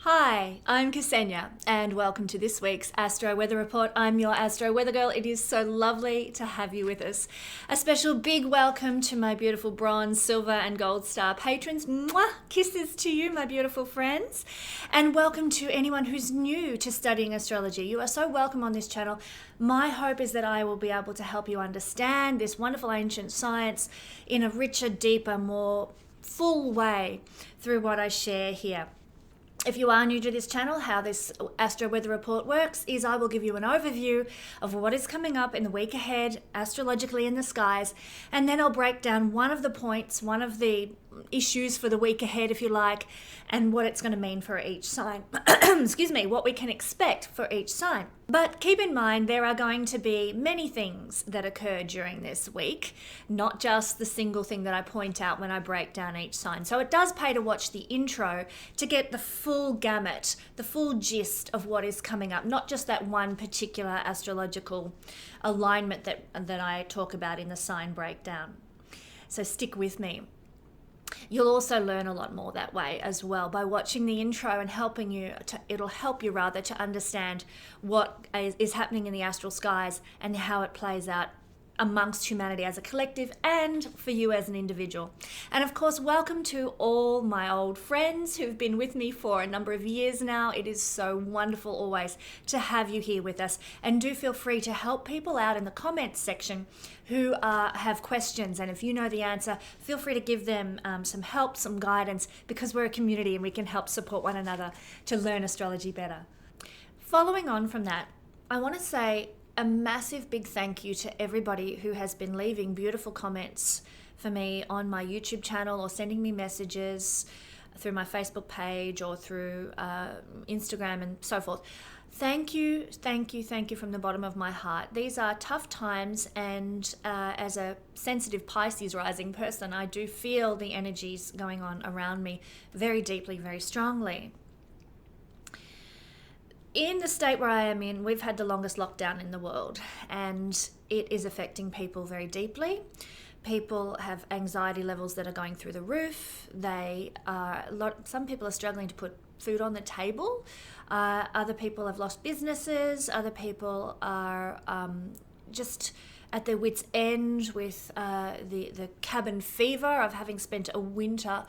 Hi, I'm Ksenia, and welcome to this week's Astro Weather Report. I'm your Astro Weather Girl. It is so lovely to have you with us. A special big welcome to my beautiful bronze, silver, and gold star patrons. Mwah! Kisses to you, my beautiful friends. And welcome to anyone who's new to studying astrology. You are so welcome on this channel. My hope is that I will be able to help you understand this wonderful ancient science in a richer, deeper, more full way through what I share here. If you are new to this channel, how this Astro Weather Report works is I will give you an overview of what is coming up in the week ahead, astrologically in the skies, and then I'll break down one of the points, one of the issues for the week ahead, if you like, and what it's going to mean for each sign. Excuse me, what we can expect for each sign. But keep in mind, there are going to be many things that occur during this week, not just the single thing that I point out when I break down each sign. So it does pay to watch the intro to get the full gamut, the full gist of what is coming up, not just that one particular astrological alignment that I talk about in the sign breakdown. So stick with me. You'll also learn a lot more that way as well by watching the intro and it'll help you to understand what is happening in the astral skies and how it plays out amongst humanity as a collective and for you as an individual. And of course, welcome to all my old friends who've been with me for a number of years now. It is so wonderful always to have you here with us. And do feel free to help people out in the comments section who have questions. And if you know the answer, feel free to give them some help, some guidance, because we're a community and we can help support one another to learn astrology better. Following on from that, I want to say a massive big thank you to everybody who has been leaving beautiful comments for me on my YouTube channel or sending me messages through my Facebook page or through Instagram and so forth. Thank you from the bottom of my heart. These are tough times, and as a sensitive Pisces rising person, I do feel the energies going on around me very deeply, very strongly. In the state where I am in, we've had the longest lockdown in the world, and it is affecting people very deeply. People have anxiety levels that are going through the roof. Some people are struggling to put food on the table. Other people have lost businesses. Other people are just at their wits' end with the cabin fever of having spent a winter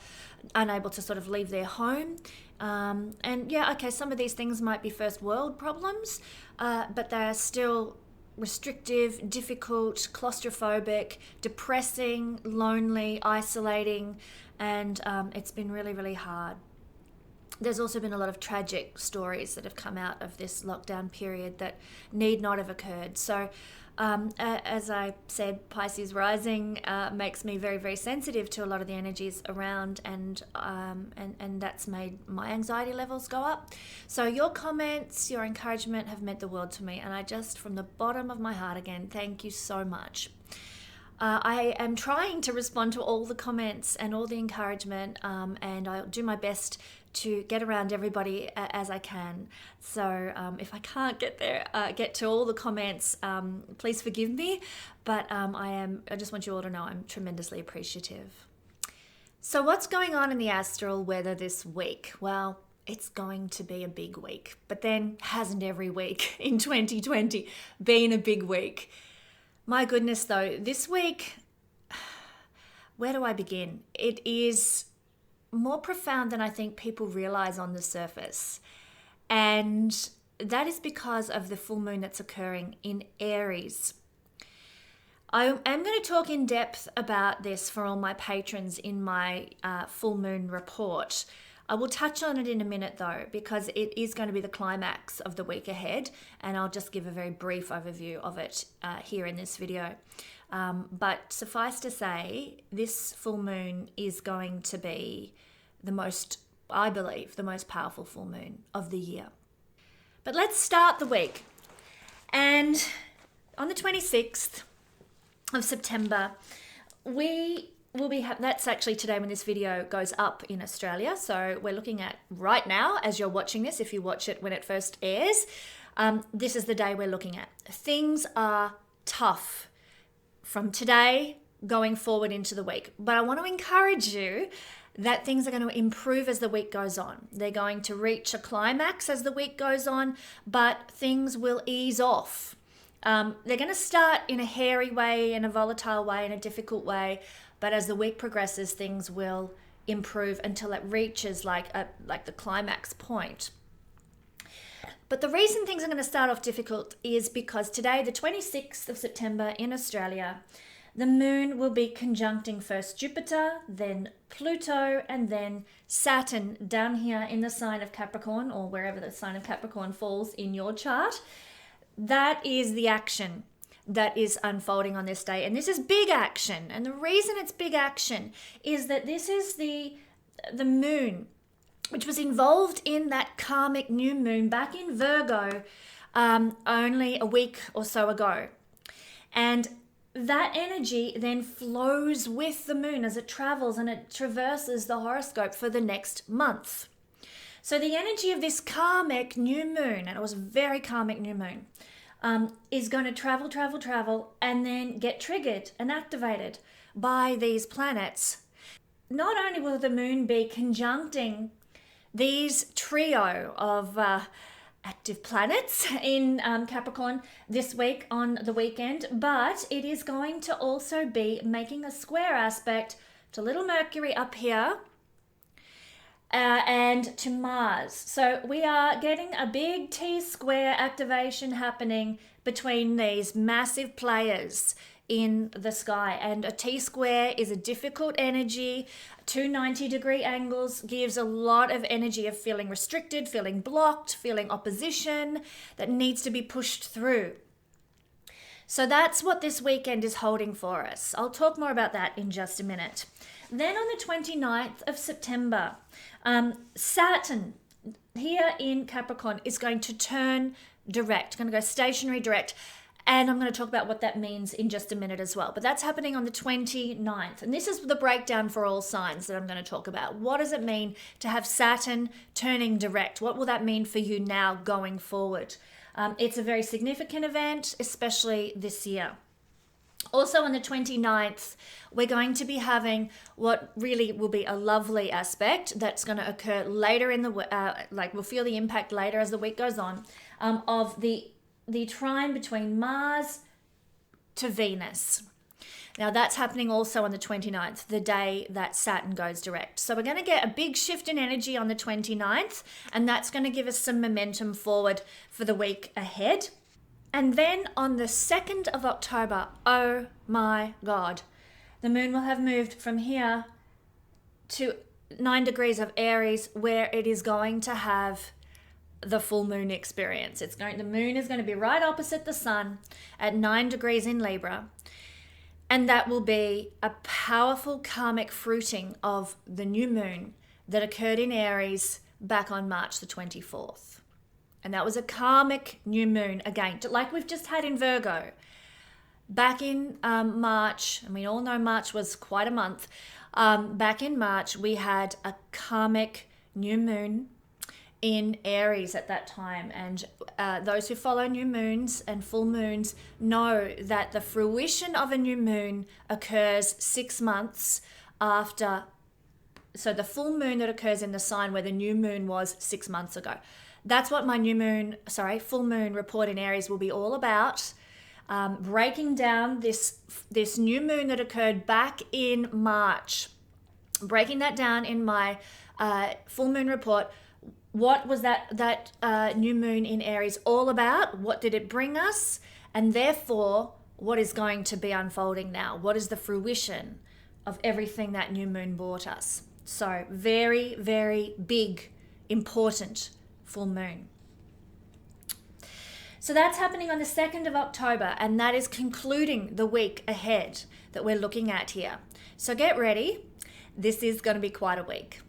unable to sort of leave their home. Some of these things might be first world problems, but they are still restrictive, difficult, claustrophobic, depressing, lonely, isolating, and it's been really, really hard. There's also been a lot of tragic stories that have come out of this lockdown period that need not have occurred. So as I said, Pisces rising makes me very, very sensitive to a lot of the energies around, and that's made my anxiety levels go up. So your comments, your encouragement have meant the world to me, and I just, from the bottom of my heart again, thank you so much. I am trying to respond to all the comments and all the encouragement, and I'll do my best to get around everybody as I can. So if I can't get to all the comments, please forgive me. But I just want you all to know I'm tremendously appreciative. So what's going on in the astral weather this week? Well, it's going to be a big week. But then hasn't every week in 2020 been a big week? My goodness, though, this week, where do I begin? It is more profound than I think people realize on the surface. And that is because of the full moon that's occurring in Aries. I am going to talk in depth about this for all my patrons in my full moon report. I will touch on it in a minute though, because it is going to be the climax of the week ahead, and I'll just give a very brief overview of it here in this video. But suffice to say, this full moon is going to be the most powerful full moon of the year. But let's start the week. And on the 26th of September, that's actually today when this video goes up in Australia. So we're looking at right now, as you're watching this, if you watch it when it first airs, this is the day we're looking at. Things are tough from today going forward into the week. But I want to encourage you that things are going to improve as the week goes on. They're going to reach a climax as the week goes on, but things will ease off. They're going to start in a hairy way, in a volatile way, in a difficult way, but as the week progresses, things will improve until it reaches like the climax point. But the reason things are going to start off difficult is because today, the 26th of September in Australia, the moon will be conjuncting first Jupiter, then Pluto, and then Saturn down here in the sign of Capricorn, or wherever the sign of Capricorn falls in your chart. That is the action that is unfolding on this day. And this is big action. And the reason it's big action is that this is the moon, which was involved in that karmic new moon back in Virgo only a week or so ago. And that energy then flows with the moon as it travels and it traverses the horoscope for the next month. So the energy of this karmic new moon, and it was a very karmic new moon, is going to travel, and then get triggered and activated by these planets. Not only will the moon be conjuncting these trio of active planets in Capricorn this week on the weekend, but it is going to also be making a square aspect to little Mercury up here and to Mars. So we are getting a big T-square activation happening between these massive players in the sky. And a T-square is a difficult energy. 290-degree angles gives a lot of energy of feeling restricted, feeling blocked, feeling opposition that needs to be pushed through. So that's what this weekend is holding for us. I'll talk more about that in just a minute. Then on the 29th of September, Saturn here in Capricorn is going to turn direct, going to go stationary direct. And I'm going to talk about what that means in just a minute as well. But that's happening on the 29th. And this is the breakdown for all signs that I'm going to talk about. What does it mean to have Saturn turning direct? What will that mean for you now going forward? It's a very significant event, especially this year. Also on the 29th, we're going to be having what really will be a lovely aspect that's going to occur later in the we'll feel the impact later as the week goes on, of the trine between Mars to Venus. Now that's happening also on the 29th, the day that Saturn goes direct. So we're going to get a big shift in energy on the 29th, and that's going to give us some momentum forward for the week ahead. And then on the 2nd of October, oh my God, the moon will have moved from here to 9 degrees of Aries, where it is going to have the full moon experience. The moon is going to be right opposite the sun at 9 degrees in Libra. And that will be a powerful karmic fruiting of the new moon that occurred in Aries back on March the 24th. And that was a karmic new moon, again, like we've just had in Virgo. Back in March, and we all know March was quite a month. Back in March, we had a karmic new moon in Aries at that time. And those who follow new moons and full moons know that the fruition of a new moon occurs 6 months after. So the full moon that occurs in the sign where the new moon was 6 months ago. That's what my full moon report in Aries will be all about. Breaking down this new moon that occurred back in March. Breaking that down in my full moon report. What was that new moon in Aries all about? What did it bring us? And therefore, what is going to be unfolding now? What is the fruition of everything that new moon brought us? So very, very big, important full moon. So that's happening on the 2nd of October, and that is concluding the week ahead that we're looking at here. So get ready. This is going to be quite a week.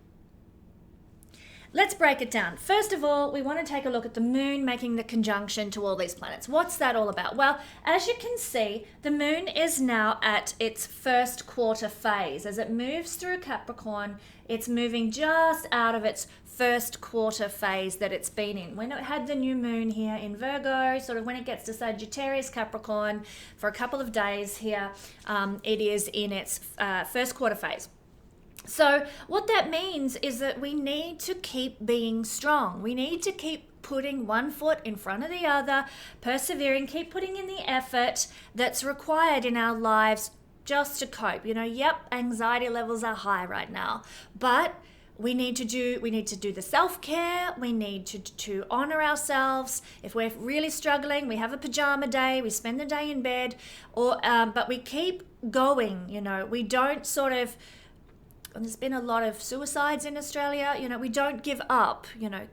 Let's break it down. First of all, we want to take a look at the moon making the conjunction to all these planets. What's that all about? Well, as you can see, the moon is now at its first quarter phase. As it moves through Capricorn, it's moving just out of its first quarter phase that it's been in. When it had the new moon here in Virgo, sort of when it gets to Sagittarius, Capricorn, for a couple of days here, it is in its first quarter phase. So what that means is that we need to keep being strong. We need to keep putting one foot in front of the other, persevering, keep putting in the effort that's required in our lives just to cope. Yep, anxiety levels are high right now, but we need to do the self-care. We need to honor ourselves. If we're really struggling, we have a pajama day, we spend the day in bed, but we keep going. We don't sort of, and there's been a lot of suicides in Australia. We don't give up.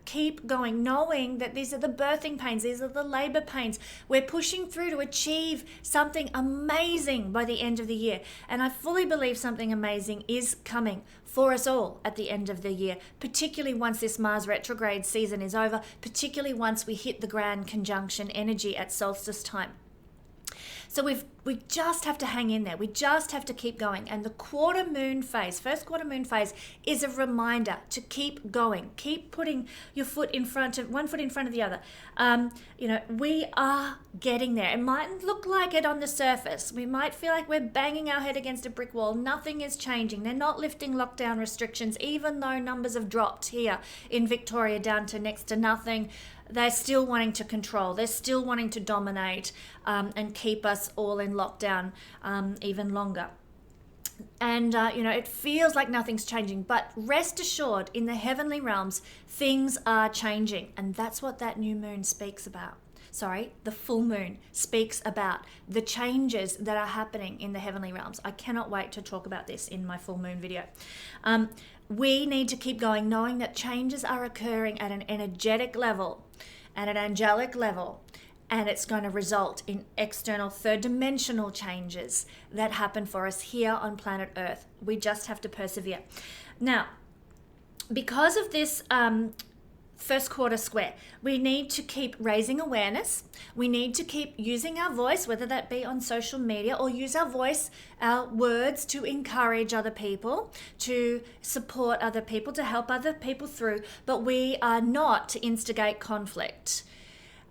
Keep going, knowing that these are the birthing pains, these are the labor pains. We're pushing through to achieve something amazing by the end of the year. And I fully believe something amazing is coming for us all at the end of the year, particularly once this Mars retrograde season is over, particularly once we hit the grand conjunction energy at solstice time. So we just have to hang in there. We just have to keep going. And the first quarter moon phase is a reminder to keep going. Keep putting one foot in front of the other. We are getting there. It mightn't look like it on the surface. We might feel like we're banging our head against a brick wall. Nothing is changing. They're not lifting lockdown restrictions, even though numbers have dropped here in Victoria down to next to nothing. They're still wanting to control. They're still wanting to dominate and keep us all in lockdown even longer. And, it feels like nothing's changing. But rest assured, in the heavenly realms, things are changing. And that's what that new moon speaks about. The full moon speaks about the changes that are happening in the heavenly realms. I cannot wait to talk about this in my full moon video. We need to keep going, knowing that changes are occurring at an energetic level, at an angelic level, and it's going to result in external third dimensional changes that happen for us here on planet Earth. We just have to persevere. Now, because of this first quarter square, we need to keep raising awareness. We need to keep using our voice, whether that be on social media, or use our voice, our words, to encourage other people, to support other people, to help other people through. But we are not to instigate conflict.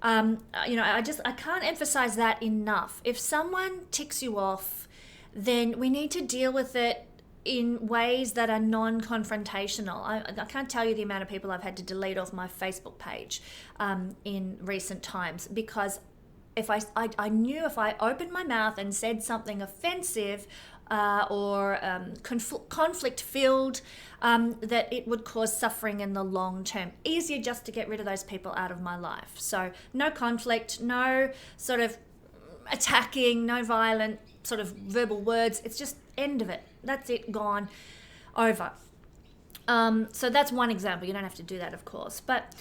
I can't emphasize that enough. If someone ticks you off, then we need to deal with it in ways that are non-confrontational. I can't tell you the amount of people I've had to delete off my Facebook page in recent times, because if I knew if I opened my mouth and said something offensive or conflict-filled, that it would cause suffering in the long term. Easier just to get rid of those people out of my life. So no conflict, no sort of attacking, no violent sort of verbal words. It's just end of it. That's it, gone, over. So that's one example. You don't have to do that, of course. But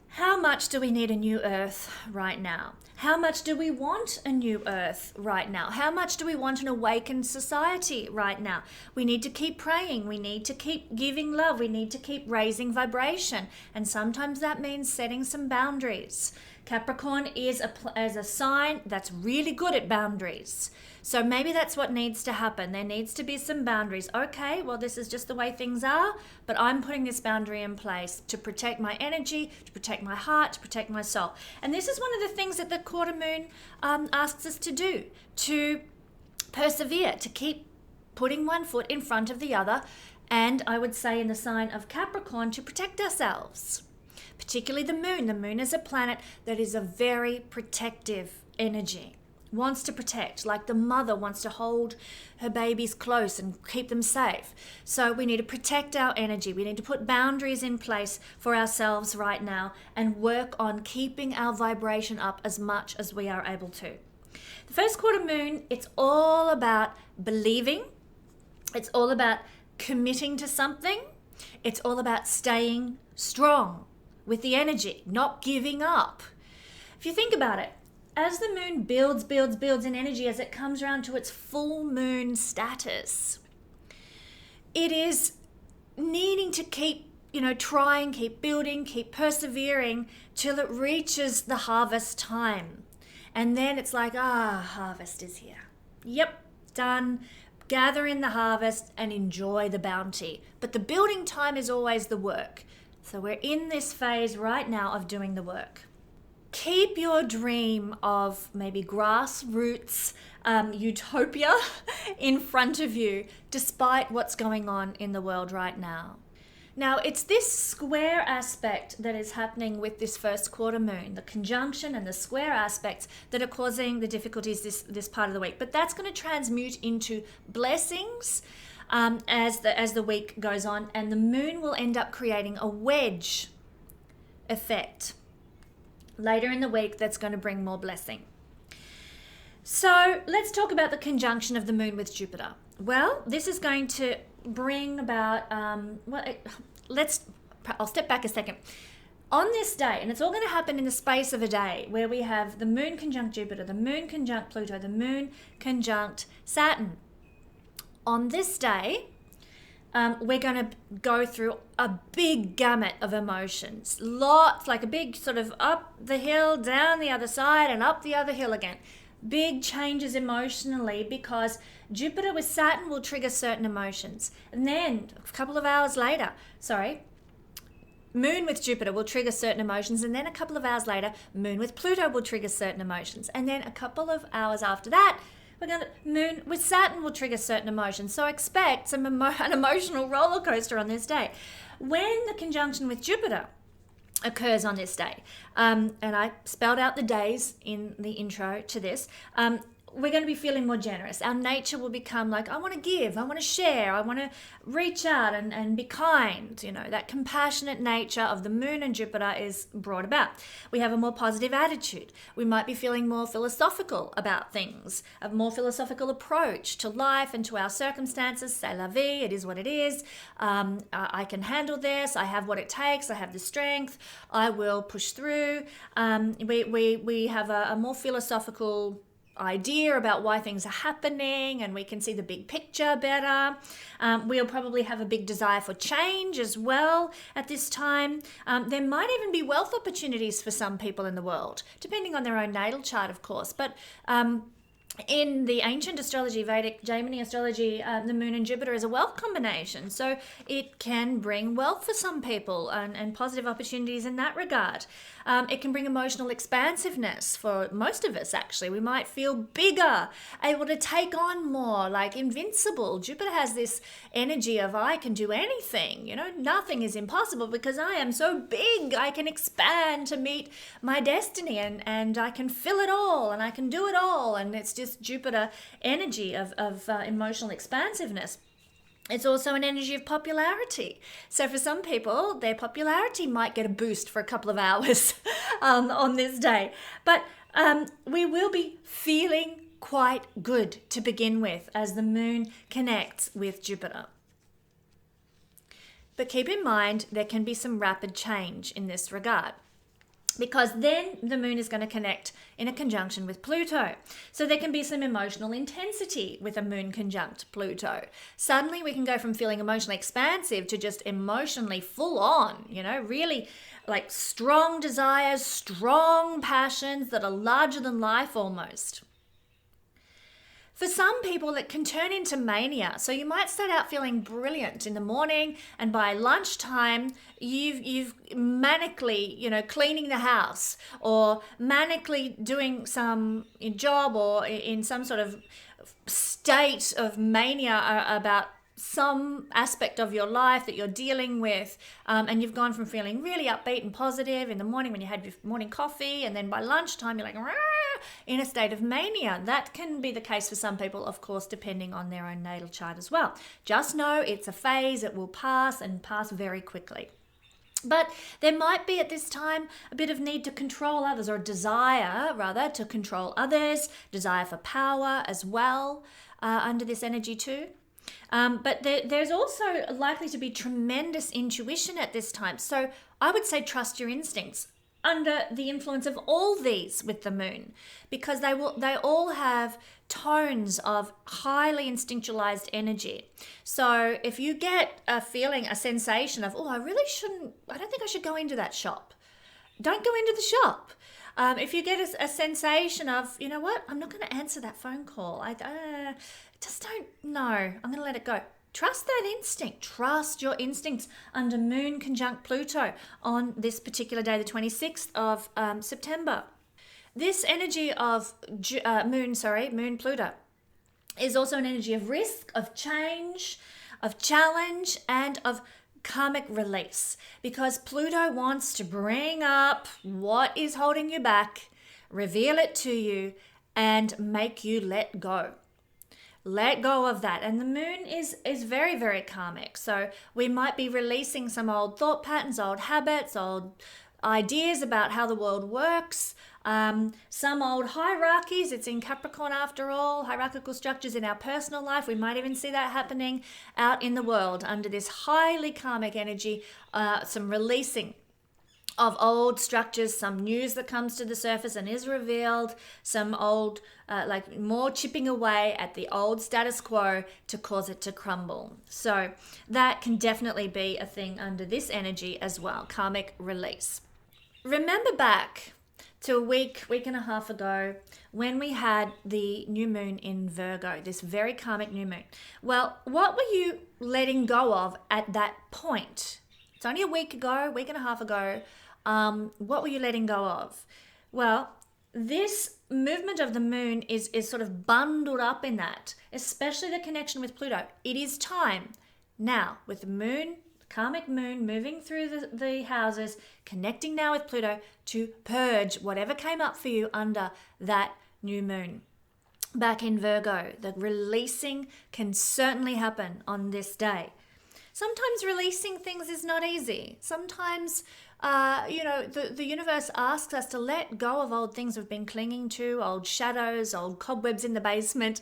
how much do we need a new earth right now? How much do we want a new earth right now? How much do we want an awakened society right now? We need to keep praying. We need to keep giving love. We need to keep raising vibration. And sometimes that means setting some boundaries. Capricorn is a sign that's really good at boundaries. So maybe that's what needs to happen. There needs to be some boundaries. Okay, well, this is just the way things are, but I'm putting this boundary in place to protect my energy, to protect my heart, to protect my soul. And this is one of the things that the quarter moon asks us to do, to persevere, to keep putting one foot in front of the other, and I would say in the sign of Capricorn, to protect ourselves. Particularly the moon. The moon is a planet that is a very protective energy. Wants to protect, like the mother wants to hold her babies close and keep them safe. So we need to protect our energy. We need to put boundaries in place for ourselves right now and work on keeping our vibration up as much as we are able to. The first quarter moon, it's all about believing. It's all about committing to something. It's all about staying strong with the energy, not giving up. If you think about it, as the moon builds in energy, as it comes around to its full moon status, it is needing to keep, trying, keep building, keep persevering till it reaches the harvest time. And then it's like, harvest is here. Yep, done. Gather in the harvest and enjoy the bounty. But the building time is always the work. So we're in this phase right now of doing the work. Keep your dream of maybe grassroots utopia in front of you, despite what's going on in the world right now. Now, it's this square aspect that is happening with this first quarter moon, the conjunction and the square aspects that are causing the difficulties this part of the week. But that's going to transmute into blessings as the week goes on, and the moon will end up creating a wedge effect later in the week that's going to bring more blessing. So let's talk about the conjunction of the moon with Jupiter. Well, this is going to bring about, I'll step back a second. On this day, and it's all going to happen in the space of a day, where we have the moon conjunct Jupiter, the moon conjunct Pluto, the moon conjunct Saturn. On this day, we're going to go through a big gamut of emotions. Lots, like a big sort of up the hill, down the other side, and up the other hill again. Big changes emotionally, because Jupiter with Saturn will trigger certain emotions. And then a couple of hours later, Moon with Jupiter will trigger certain emotions. And then a couple of hours later, Moon with Pluto will trigger certain emotions. And then a couple of hours after that, Moon with Saturn will trigger certain emotions. So expect an emotional roller coaster on this day. When the conjunction with Jupiter occurs on this day, and I spelled out the days in the intro to this, we're going to be feeling more generous. Our nature will become like, I want to give, I want to share, I want to reach out and be kind. You know, that compassionate nature of the moon and Jupiter is brought about. We have a more positive attitude. We might be feeling more philosophical about things, a more philosophical approach to life and to our circumstances. C'est la vie, it is what it is. I can handle this. I have what it takes. I have the strength. I will push through. We have a more philosophical idea about why things are happening, and we can see the big picture better. We'll probably have a big desire for change as well at this time. There might even be wealth opportunities for some people in the world, depending on their own natal chart, of course. But in the ancient astrology, Vedic Gemini astrology, the moon and Jupiter is a wealth combination. So it can bring wealth for some people and positive opportunities in that regard. It can bring emotional expansiveness for most of us, actually. We might feel bigger, able to take on more, like invincible. Jupiter has this energy of, I can do anything. You know, nothing is impossible because I am so big. I can expand to meet my destiny, and I can fill it all, and I can do it all. And it's just Jupiter energy of emotional expansiveness. It's also an energy of popularity. So for some people, their popularity might get a boost for a couple of hours on this day. But we will be feeling quite good to begin with as the moon connects with Jupiter. But keep in mind, there can be some rapid change in this regard, because then the moon is going to connect in a conjunction with Pluto. So there can be some emotional intensity with a moon conjunct Pluto. Suddenly we can go from feeling emotionally expansive to just emotionally full on, you know, really like strong desires, strong passions that are larger than life almost. For some people, it can turn into mania. So you might start out feeling brilliant in the morning, and by lunchtime, you've manically, you know, cleaning the house, or manically doing some job, or in some sort of state of mania about some aspect of your life that you're dealing with, and you've gone from feeling really upbeat and positive in the morning when you had your morning coffee, and then by lunchtime you're like in a state of mania. That can be the case for some people, of course, depending on their own natal chart as well. Just know it's a phase, it will pass, and pass very quickly. But there might be at this time a bit of need to control others, or desire rather to control others, desire for power as well under this energy too. But there's also likely to be tremendous intuition at this time. So I would say trust your instincts under the influence of all these with the moon, because they all have tones of highly instinctualized energy. So if you get a feeling, a sensation of, I don't think I should go into that shop, don't go into the shop. If you get a sensation of, you know what, I'm not going to answer that phone call, I just don't know, I'm going to let it go. Trust that instinct. Trust your instincts under moon conjunct Pluto on this particular day, the 26th of September. This energy of Moon Pluto is also an energy of risk, of change, of challenge, and of karmic release, because Pluto wants to bring up what is holding you back, reveal it to you, and make you let go. Let go of that. And the moon is very, very karmic. So we might be releasing some old thought patterns, old habits, old ideas about how the world works, some old hierarchies. It's in Capricorn after all, hierarchical structures in our personal life. We might even see that happening out in the world under this highly karmic energy, some releasing of old structures, some news that comes to the surface and is revealed, some old, more chipping away at the old status quo to cause it to crumble. So that can definitely be a thing under this energy as well, karmic release. Remember back to a week and a half ago when we had the new moon in Virgo, this very karmic new moon. Well, what were you letting go of at that point? It's only a week and a half ago. What were you letting go of? Well, this movement of the moon is sort of bundled up in that, especially the connection with Pluto. It is time now with the moon, karmic moon moving through the houses, connecting now with Pluto to purge whatever came up for you under that new moon. Back in Virgo, the releasing can certainly happen on this day. Sometimes releasing things is not easy. Sometimes, the universe asks us to let go of old things we've been clinging to, old shadows, old cobwebs in the basement.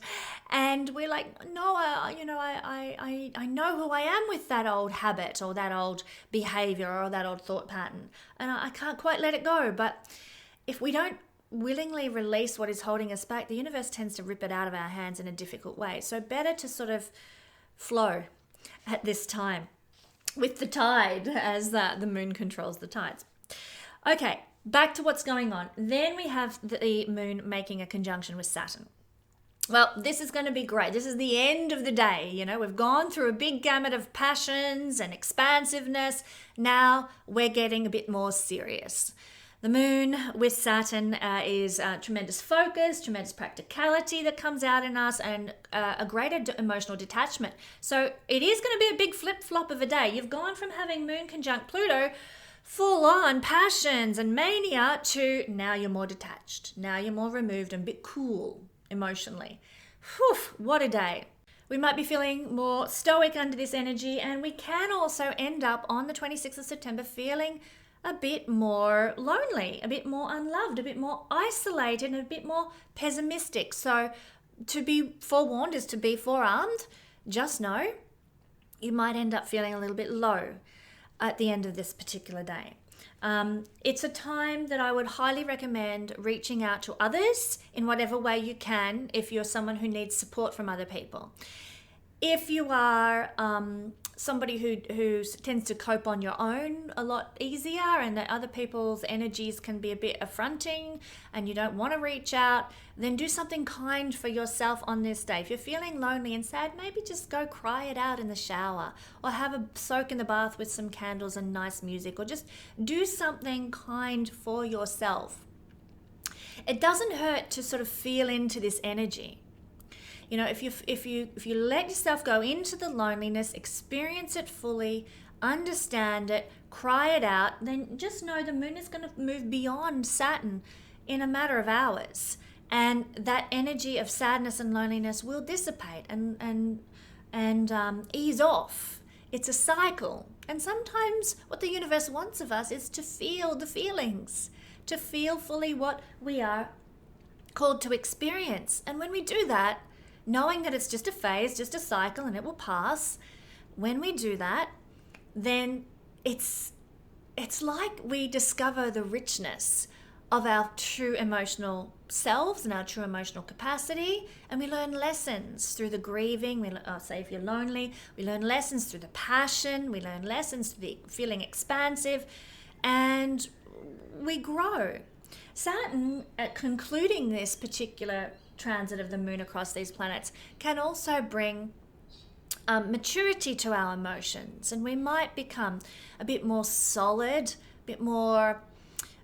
And we're like, no, I know who I am with that old habit or that old behavior or that old thought pattern. And I can't quite let it go. But if we don't willingly release what is holding us back, the universe tends to rip it out of our hands in a difficult way. So better to sort of flow at this time with the tide, as the moon controls the tides. Okay, back to what's going on. Then we have the moon making a conjunction with Saturn. Well, this is going to be great. This is the end of the day. We've gone through a big gamut of passions and expansiveness. Now we're getting a bit more serious. The moon with Saturn is tremendous focus, tremendous practicality that comes out in us, and a greater emotional detachment. So it is going to be a big flip-flop of a day. You've gone from having moon conjunct Pluto, full-on passions and mania, to now you're more detached. Now you're more removed and a bit cool emotionally. Whew, what a day. We might be feeling more stoic under this energy, and we can also end up on the 26th of September feeling a bit more lonely, a bit more unloved, a bit more isolated, and a bit more pessimistic. So to be forewarned is to be forearmed. Just know you might end up feeling a little bit low at the end of this particular day. It's a time that I would highly recommend reaching out to others in whatever way you can if you're someone who needs support from other people. If you are somebody who tends to cope on your own a lot easier, and that other people's energies can be a bit affronting and you don't want to reach out, then do something kind for yourself on this day. If you're feeling lonely and sad, maybe just go cry it out in the shower, or have a soak in the bath with some candles and nice music, or just do something kind for yourself. It doesn't hurt to sort of feel into this energy. If you let yourself go into the loneliness, experience it fully, understand it, cry it out, then just know the moon is going to move beyond Saturn in a matter of hours, and that energy of sadness and loneliness will dissipate and ease off. It's a cycle, and sometimes what the universe wants of us is to feel the feelings, to feel fully what we are called to experience. And when we do that, knowing that it's just a phase, just a cycle, and it will pass, when we do that, then it's like we discover the richness of our true emotional selves and our true emotional capacity, and we learn lessons through the grieving. Say if you're lonely, we learn lessons through the passion, we learn lessons through the feeling expansive, and we grow. Saturn, at concluding this particular transit of the moon across these planets, can also bring maturity to our emotions, and we might become a bit more solid, a bit more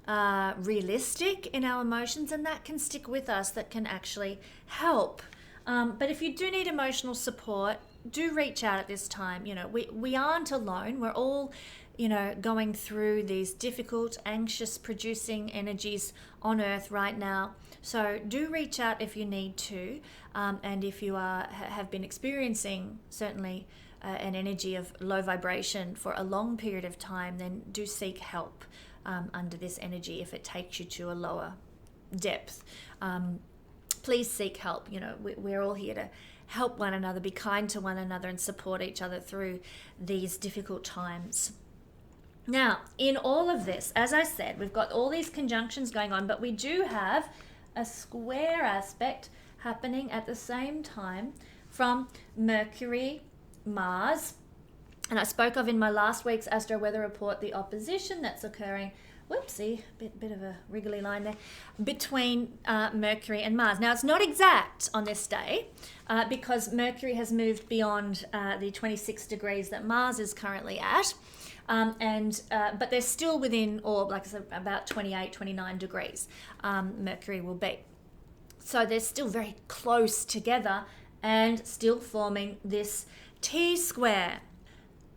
realistic in our emotions, and that can stick with us, that can actually help. But if you do need emotional support, do reach out at this time. You know, we aren't alone. We're all, you know, going through these difficult, anxious producing energies on Earth right now. So do reach out if you need to. And if you have been experiencing certainly an energy of low vibration for a long period of time, then do seek help under this energy if it takes you to a lower depth. Please seek help. You know, we're all here to help one another, be kind to one another, and support each other through these difficult times. Now, in all of this, as I said, we've got all these conjunctions going on, but we do have a square aspect happening at the same time from Mercury, Mars, and I spoke of in my last week's Astro Weather Report the opposition that's occurring, whoopsie, bit of a wriggly line there, between Mercury and Mars. Now, it's not exact on this day because Mercury has moved beyond the 26 degrees that Mars is currently at. But they're still within, or like I said, about 28, 29 degrees Mercury will be. So they're still very close together and still forming this T-square.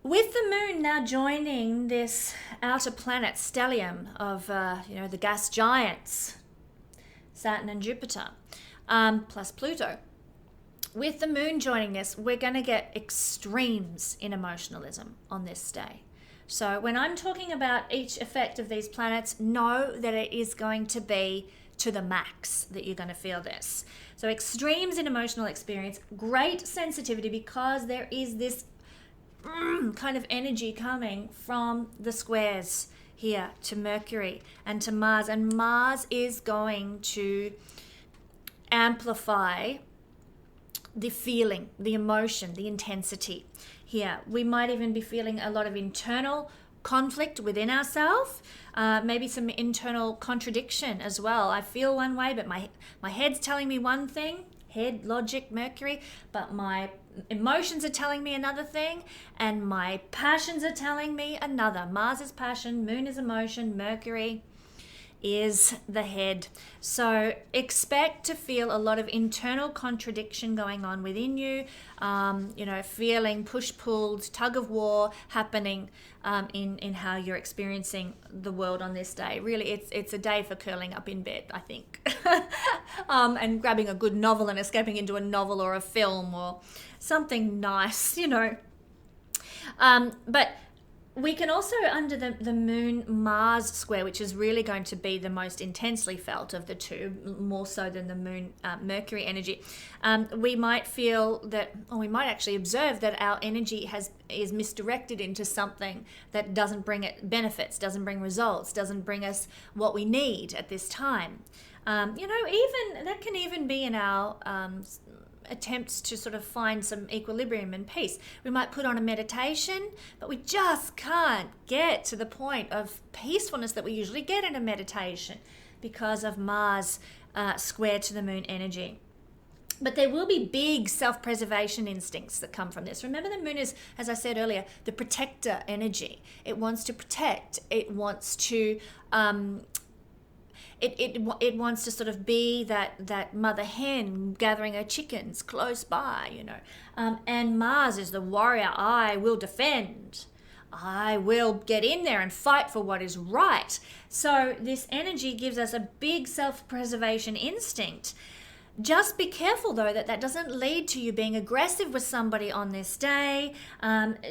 With the moon now joining this outer planet stellium of, the gas giants, Saturn and Jupiter, plus Pluto. With the moon joining this, we're going to get extremes in emotionalism on this day. So when I'm talking about each effect of these planets, know that it is going to be to the max that you're going to feel this. So extremes in emotional experience, great sensitivity, because there is this kind of energy coming from the squares here to Mercury and to Mars. And Mars is going to amplify the feeling, the emotion, the intensity here. We might even be feeling a lot of internal conflict within ourselves, maybe some internal contradiction as well. I feel one way, but my head's telling me one thing, head, logic, Mercury, but my emotions are telling me another thing, and my passions are telling me another. Mars is passion, Moon is emotion, Mercury is the head. So expect to feel a lot of internal contradiction going on within you, feeling push-pulled, tug-of-war happening in how you're experiencing the world on this day. Really, it's a day for curling up in bed, I think, and grabbing a good novel and escaping into a novel or a film or something nice, But we can also, under the Moon-Mars square, which is really going to be the most intensely felt of the two, more so than the Moon-Mercury energy, we might feel that, or we might actually observe that our energy is misdirected into something that doesn't bring it benefits, doesn't bring results, doesn't bring us what we need at this time. Even that can even be in our attempts to sort of find some equilibrium and peace. We might put on a meditation, but we just can't get to the point of peacefulness that we usually get in a meditation because of Mars square to the Moon energy. But there will be big self-preservation instincts that come from this. Remember, the Moon is, as I said earlier, the protector energy. It wants to protect. It wants to It wants to sort of be that mother hen gathering her chickens close by, and Mars is the warrior. I will defend. I will get in there and fight for what is right. So this energy gives us a big self-preservation instinct. Just be careful, though, that doesn't lead to you being aggressive with somebody on this day,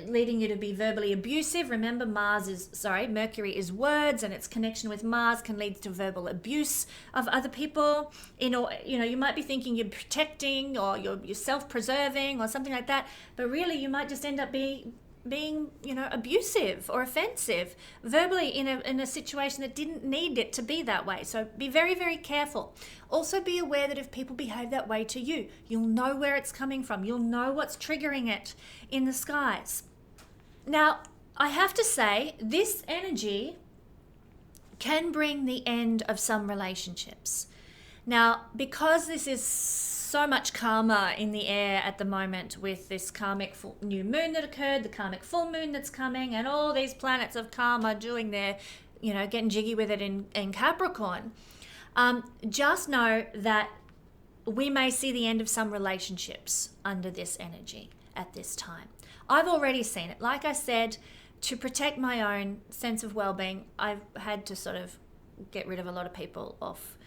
leading you to be verbally abusive. Remember, Mercury is words, and its connection with Mars can lead to verbal abuse of other people. You might be thinking you're protecting or you're self-preserving or something like that, but really you might just end up being abusive or offensive verbally in a situation that didn't need it to be that way. So be very, very careful. Also be aware that if people behave that way to you, you'll know where it's coming from. You'll know what's triggering it in the skies. Now, I have to say, this energy can bring the end of some relationships. Now, because this is so much karma in the air at the moment with this karmic new moon that occurred, the karmic full moon that's coming, and all these planets of karma doing their getting jiggy with it in Capricorn. Just know that we may see the end of some relationships under this energy at this time. I've already seen it. Like I said, to protect my own sense of well-being, I've had to sort of get rid of a lot of people off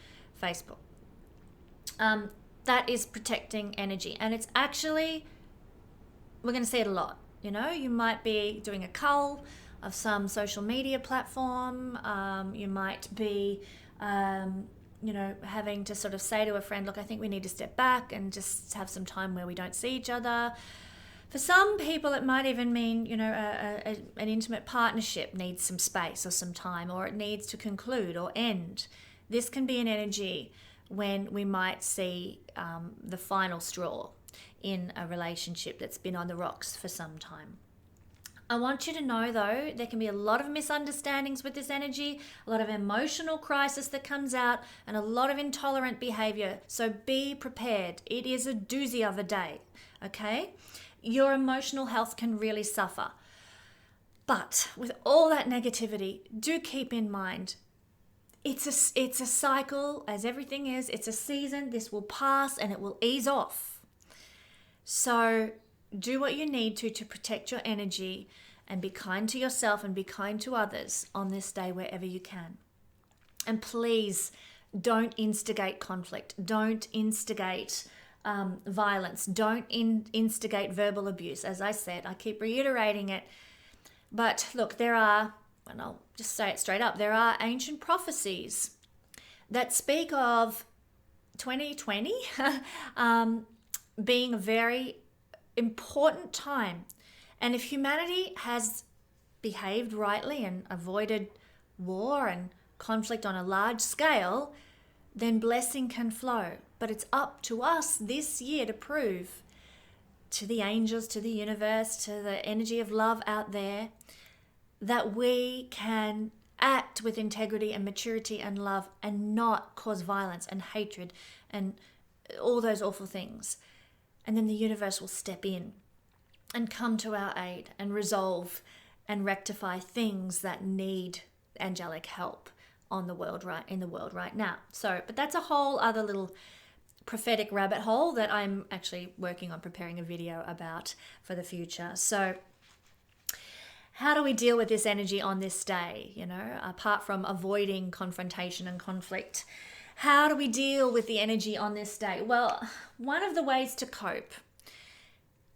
Facebook. That is protecting energy. And it's actually, we're going to see it a lot. You might be doing a cull of some social media platform. You might be having to sort of say to a friend, look, I think we need to step back and just have some time where we don't see each other. For some people, it might even mean, an intimate partnership needs some space or some time, or it needs to conclude or end. This can be an energy when we might see the final straw in a relationship that's been on the rocks for some time. I want you to know, though, there can be a lot of misunderstandings with this energy, a lot of emotional crisis that comes out, and a lot of intolerant behavior. So be prepared. It is a doozy of a day, okay? Your emotional health can really suffer. But with all that negativity, do keep in mind, it's a cycle, as everything is. It's a season. This will pass and it will ease off. So do what you need to protect your energy and be kind to yourself and be kind to others on this day wherever you can. And please don't instigate conflict. Don't instigate violence. Don't instigate verbal abuse. As I said, I keep reiterating it. But look, there are, and I'll just say it straight up, there are ancient prophecies that speak of 2020 being a very important time. And if humanity has behaved rightly and avoided war and conflict on a large scale, then blessing can flow. But it's up to us this year to prove to the angels, to the universe, to the energy of love out there, that we can act with integrity and maturity and love and not cause violence and hatred and all those awful things. And then the universe will step in and come to our aid and resolve and rectify things that need angelic help in the world right now. So, but that's a whole other little prophetic rabbit hole that I'm actually working on preparing a video about for the future. So how do we deal with this energy on this day? Apart from avoiding confrontation and conflict, how do we deal with the energy on this day? Well, one of the ways to cope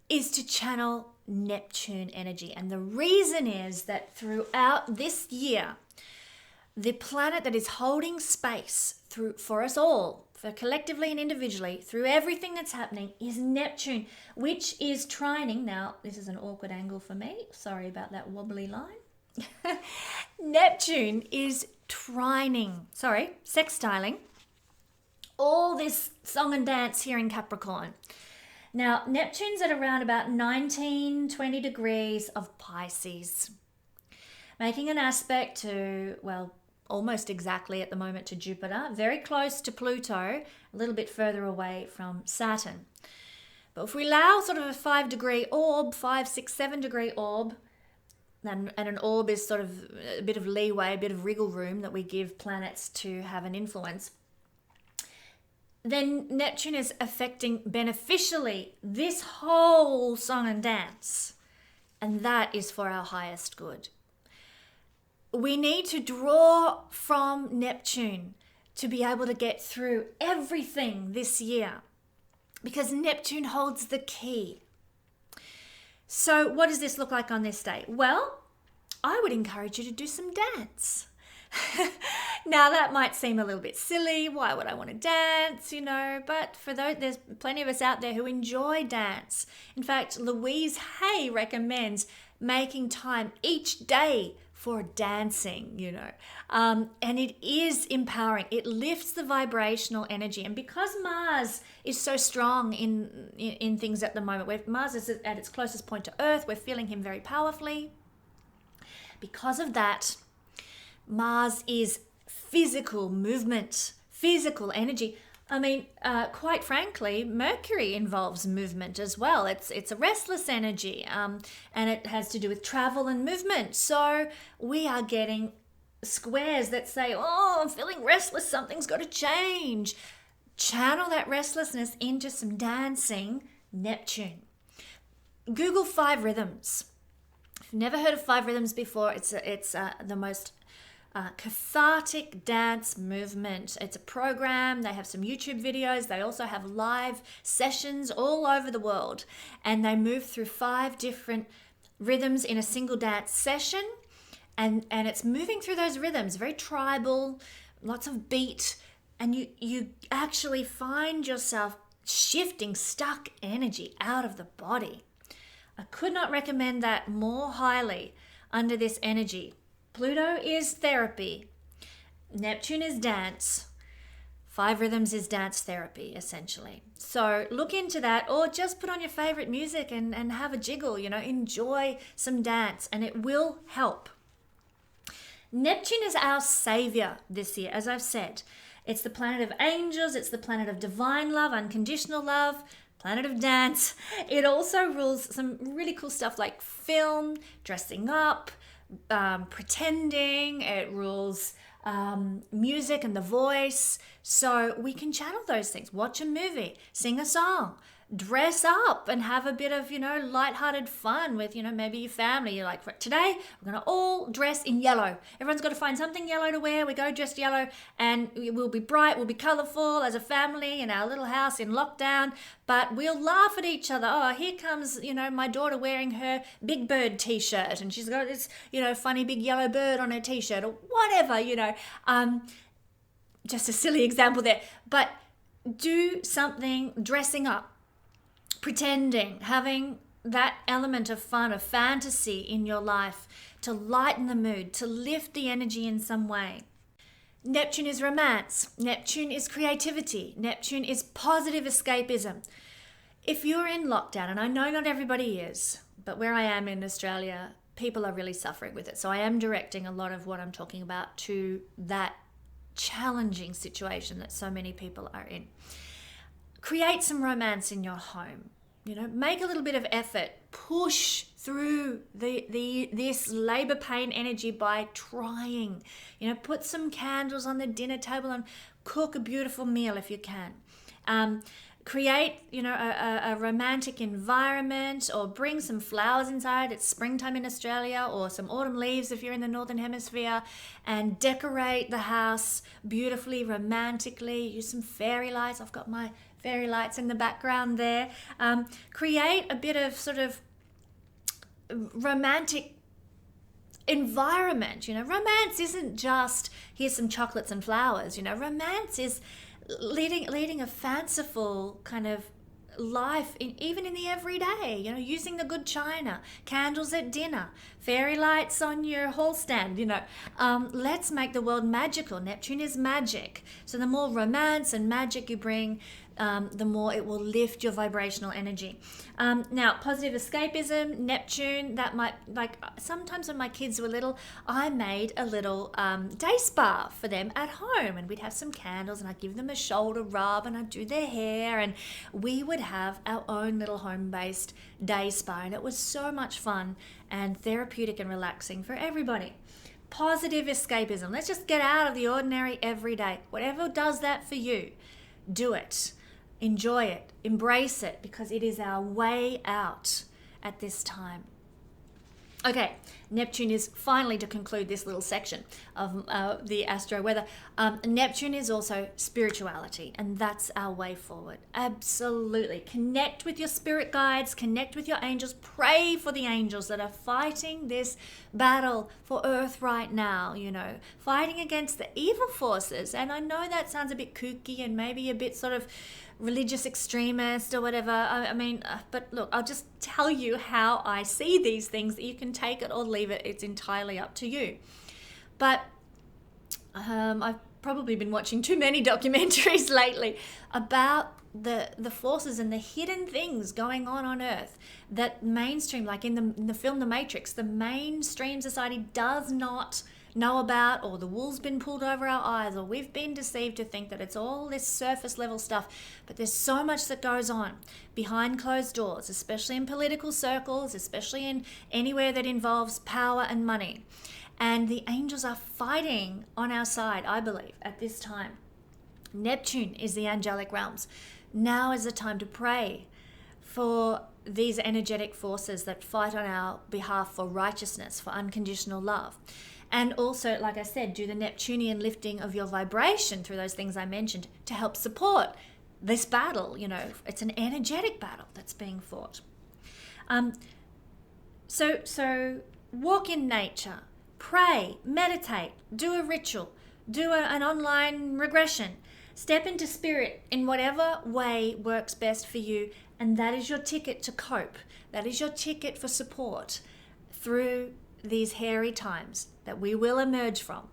is to channel Neptune energy. And the reason is that throughout this year, the planet that is holding space for us all, for collectively and individually, through everything that's happening, is Neptune, which is trining. Now, this is an awkward angle for me. Sorry about that wobbly line. Neptune is sextiling all this song and dance here in Capricorn. Now, Neptune's at around about 19, 20 degrees of Pisces, making an aspect to, almost exactly at the moment to Jupiter, very close to Pluto, a little bit further away from Saturn. But if we allow sort of a 5-degree orb, 5, 6, 7-degree orb, and an orb is sort of a bit of leeway, a bit of wriggle room that we give planets to have an influence, then Neptune is affecting beneficially this whole song and dance. And that is for our highest good. We need to draw from Neptune to be able to get through everything this year, because Neptune holds the key. So what does this look like on this day? Well, I would encourage you to do some dance. Now that might seem a little bit silly. Why would I want to dance, But for those, there's plenty of us out there who enjoy dance. In fact, Louise Hay recommends making time each day for dancing, and it is empowering. It lifts the vibrational energy. And because Mars is so strong in things at the moment, where Mars is at its closest point to Earth, we're feeling him very powerfully. Because of that, Mars is physical movement, physical energy. I mean, quite frankly, Mercury involves movement as well. It's a restless energy, and it has to do with travel and movement. So we are getting squares that say, oh, I'm feeling restless, something's got to change. Channel that restlessness into some dancing Neptune. Google 5 rhythms. If you've never heard of 5 rhythms before, it's the most cathartic dance movement. It's a program. They have some YouTube videos. They also have live sessions all over the world, and they move through 5 different rhythms in a single dance session, and it's moving through those rhythms, very tribal, lots of beat, and you actually find yourself shifting stuck energy out of the body. I could not recommend that more highly under this energy. Pluto is therapy. Neptune is dance. 5 rhythms is dance therapy, essentially. So look into that, or just put on your favorite music and have a jiggle, enjoy some dance, and it will help. Neptune is our savior this year, as I've said. It's the planet of angels. It's the planet of divine love, unconditional love, planet of dance. It also rules some really cool stuff like film, dressing up, pretending. It rules music and the voice. So we can channel those things. Watch a movie, sing a song, dress up and have a bit of, lighthearted fun with, maybe your family. You're like, today we're going to all dress in yellow. Everyone's got to find something yellow to wear. We go dressed yellow, and we'll be bright, we'll be colorful as a family in our little house in lockdown, but we'll laugh at each other. Oh, here comes, my daughter wearing her Big Bird t-shirt, and she's got this, funny big yellow bird on her t-shirt, or whatever, just a silly example there. But do something, dressing up, pretending, having that element of fun, of fantasy in your life to lighten the mood, to lift the energy in some way. Neptune is romance. Neptune is creativity. Neptune is positive escapism. If you're in lockdown, and I know not everybody is, but where I am in Australia, people are really suffering with it. So I am directing a lot of what I'm talking about to that challenging situation that so many people are in. Create some romance in your home. Make a little bit of effort. Push through this labor pain energy by trying. Put some candles on the dinner table and cook a beautiful meal if you can. Create, a romantic environment, or bring some flowers inside. It's springtime in Australia, or some autumn leaves if you're in the Northern Hemisphere, and decorate the house beautifully, romantically. Use some fairy lights. I've got my fairy lights in the background there. Create a bit of sort of romantic environment. Romance isn't just here's some chocolates and flowers. Romance is leading a fanciful kind of life even in the everyday, using the good china, candles at dinner, fairy lights on your hall stand, let's make the world magical. Neptune is magic. So the more romance and magic you bring, the more it will lift your vibrational energy. Now, positive escapism, Neptune, that might, like sometimes when my kids were little, I made a little day spa for them at home, and we'd have some candles, and I'd give them a shoulder rub, and I'd do their hair, and we would have our own little home-based day spa, and it was so much fun and therapeutic and relaxing for everybody. Positive escapism. Let's just get out of the ordinary every day. Whatever does that for you, do it. Enjoy it. Embrace it, because it is our way out at this time. Okay, Neptune is finally, to conclude this little section of the astro weather. Neptune is also spirituality, and that's our way forward. Absolutely. Connect with your spirit guides, connect with your angels, pray for the angels that are fighting this battle for Earth right now, fighting against the evil forces. And I know that sounds a bit kooky and maybe a bit sort of religious extremist or whatever. I mean, but look, I'll just tell you how I see these things. You can take it or leave it. It's entirely up to you. But I've probably been watching too many documentaries lately about the forces and the hidden things going on Earth that mainstream, like in the film The Matrix, the mainstream society does not know about, or the wool's been pulled over our eyes, or we've been deceived to think that it's all this surface level stuff. But there's so much that goes on behind closed doors, especially in political circles, especially in anywhere that involves power and money. And the angels are fighting on our side, I believe, at this time. Neptune is the angelic realms. Now is the time to pray for these energetic forces that fight on our behalf for righteousness, for unconditional love. And also, like I said, do the Neptunian lifting of your vibration through those things I mentioned to help support this battle. You know, it's an energetic battle that's being fought. So walk in nature, pray, meditate, do a ritual, do an online regression, step into spirit in whatever way works best for you. And that is your ticket to cope. That is your ticket for support through these hairy times that we will emerge from.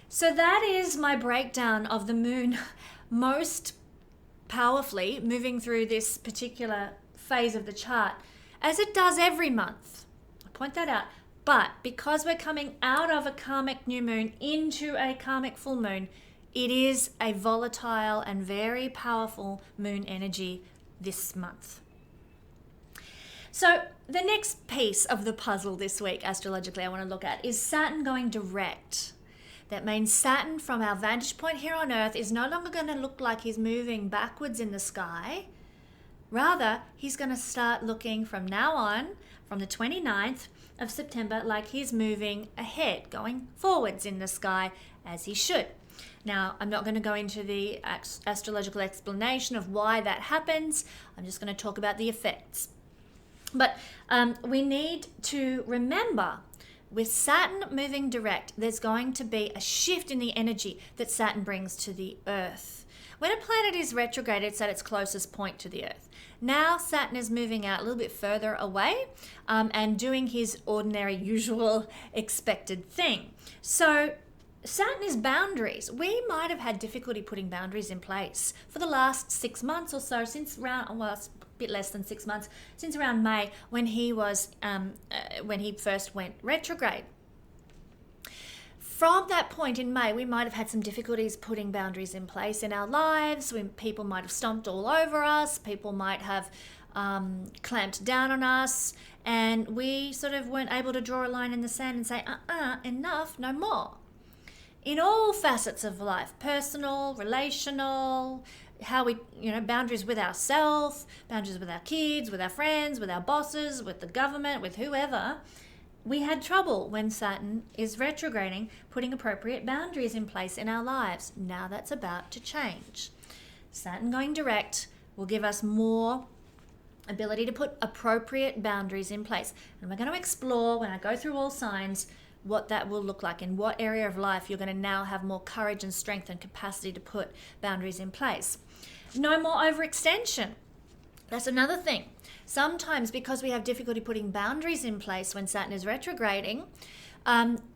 So that is my breakdown of the moon most powerfully moving through this particular phase of the chart, as it does every month. I point that out. But because we're coming out of a karmic new moon into a karmic full moon, it is a volatile and very powerful moon energy this month. So the next piece of the puzzle this week, astrologically, I want to look at is Saturn going direct. That means Saturn, from our vantage point here on Earth, is no longer going to look like he's moving backwards in the sky. Rather, he's going to start looking from now on, from the 29th of September, like he's moving ahead, going forwards in the sky, as he should. Now, I'm not going to go into the astrological explanation of why that happens. I'm just going to talk about the effects. But we need to remember, with Saturn moving direct, there's going to be a shift in the energy that Saturn brings to the Earth. When a planet is retrograde, it's at its closest point to the Earth. Now Saturn is moving out a little bit further away and doing his ordinary, usual, expected thing. So Saturn is boundaries. We might have had difficulty putting boundaries in place for the last 6 months or so, since around, well, it's a bit less than 6 months, since around May, when he first went retrograde. From that point in May, we might have had some difficulties putting boundaries in place in our lives. People might have stomped all over us. People might have clamped down on us. And we sort of weren't able to draw a line in the sand and say, enough, no more. In all facets of life, personal, relational, how we, boundaries with ourselves, boundaries with our kids, with our friends, with our bosses, with the government, with whoever. We had trouble when Saturn is retrograding, putting appropriate boundaries in place in our lives. Now that's about to change. Saturn going direct will give us more ability to put appropriate boundaries in place. And we're going to explore, when I go through all signs, what that will look like, in what area of life you're going to now have more courage and strength and capacity to put boundaries in place. No more overextension. That's another thing. Sometimes, because we have difficulty putting boundaries in place when Saturn is retrograding,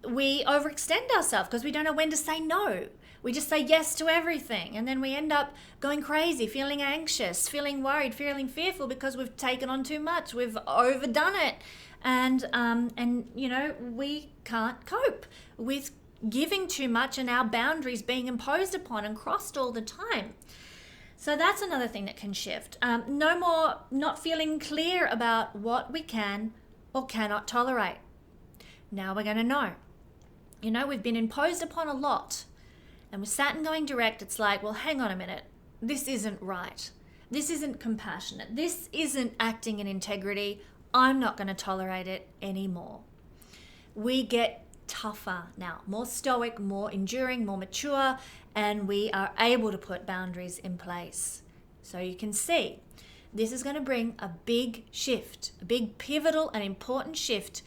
we overextend ourselves because we don't know when to say no. We just say yes to everything, and then we end up going crazy, feeling anxious, feeling worried, feeling fearful because we've taken on too much, we've overdone it, and we can't cope with giving too much and our boundaries being imposed upon and crossed all the time. So that's another thing that can shift. No more not feeling clear about what we can or cannot tolerate. Now we're going to know. We've been imposed upon a lot. And with Saturn going direct, it's like, well, hang on a minute. This isn't right. This isn't compassionate. This isn't acting in integrity. I'm not going to tolerate it anymore. We get tougher now, more stoic, more enduring, more mature, and we are able to put boundaries in place. So you can see this is going to bring a big shift, a big pivotal and important shift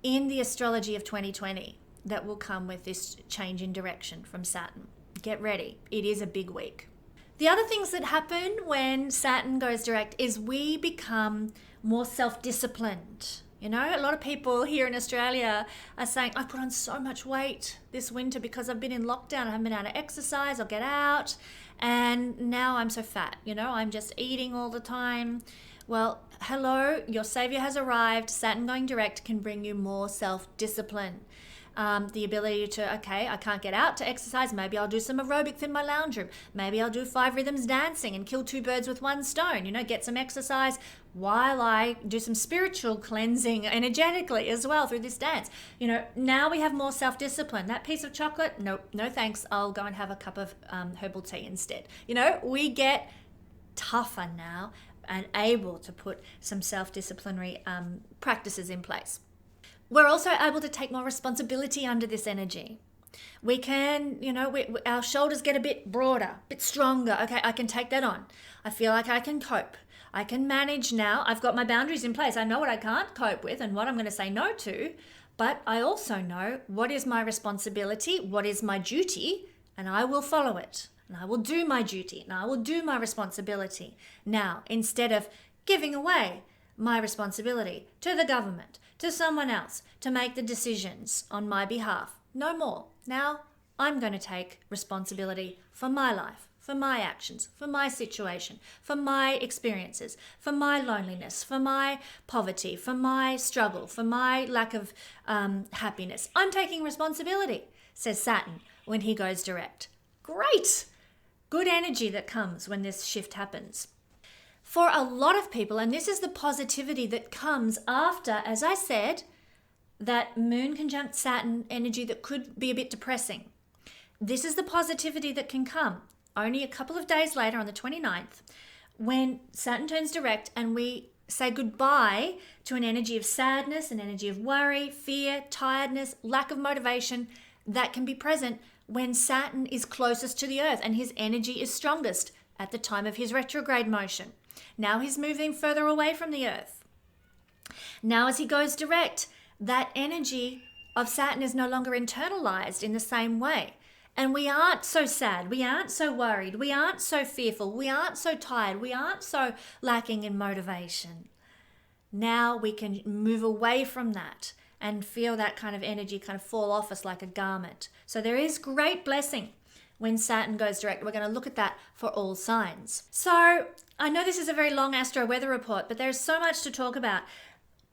in the astrology of 2020 that will come with this change in direction from Saturn. Get ready. It is a big week. The other things that happen when Saturn goes direct is we become more self-disciplined. A lot of people here in Australia are saying, I've put on so much weight this winter because I've been in lockdown. I haven't been able to exercise or get out. And now I'm so fat. I'm just eating all the time. Well, hello, your savior has arrived. Saturn going direct can bring you more self-discipline. The ability to, okay, I can't get out to exercise. Maybe I'll do some aerobics in my lounge room. Maybe I'll do 5 rhythms dancing and kill 2 birds with 1 stone, get some exercise while I do some spiritual cleansing energetically as well through this dance. Now we have more self-discipline. That piece of chocolate, nope, no thanks. I'll go and have a cup of herbal tea instead. We get tougher now and able to put some self-disciplinary practices in place. We're also able to take more responsibility under this energy. We can, our shoulders get a bit broader, a bit stronger. Okay, I can take that on. I feel like I can cope. I can manage now. I've got my boundaries in place. I know what I can't cope with and what I'm going to say no to, but I also know what is my responsibility, what is my duty, and I will follow it. And I will do my duty and I will do my responsibility. Now, instead of giving away my responsibility to the government, to someone else to make the decisions on my behalf, no more. Now, I'm going to take responsibility for my life, for my actions, for my situation, for my experiences, for my loneliness, for my poverty, for my struggle, for my lack of happiness. I'm taking responsibility, says Saturn when he goes direct. Great! Good energy that comes when this shift happens. For a lot of people, and this is the positivity that comes after, as I said, that Moon conjunct Saturn energy that could be a bit depressing. This is the positivity that can come only a couple of days later on the 29th when Saturn turns direct and we say goodbye to an energy of sadness, an energy of worry, fear, tiredness, lack of motivation that can be present when Saturn is closest to the Earth and his energy is strongest at the time of his retrograde motion. Now he's moving further away from the Earth. Now as he goes direct, that energy of Saturn is no longer internalized in the same way. And we aren't so sad, we aren't so worried, we aren't so fearful, we aren't so tired, we aren't so lacking in motivation. Now we can move away from that and feel that kind of energy kind of fall off us like a garment. So there is great blessing when Saturn goes direct. We're going to look at that for all signs. So I know this is a very long astro weather report, but there's so much to talk about.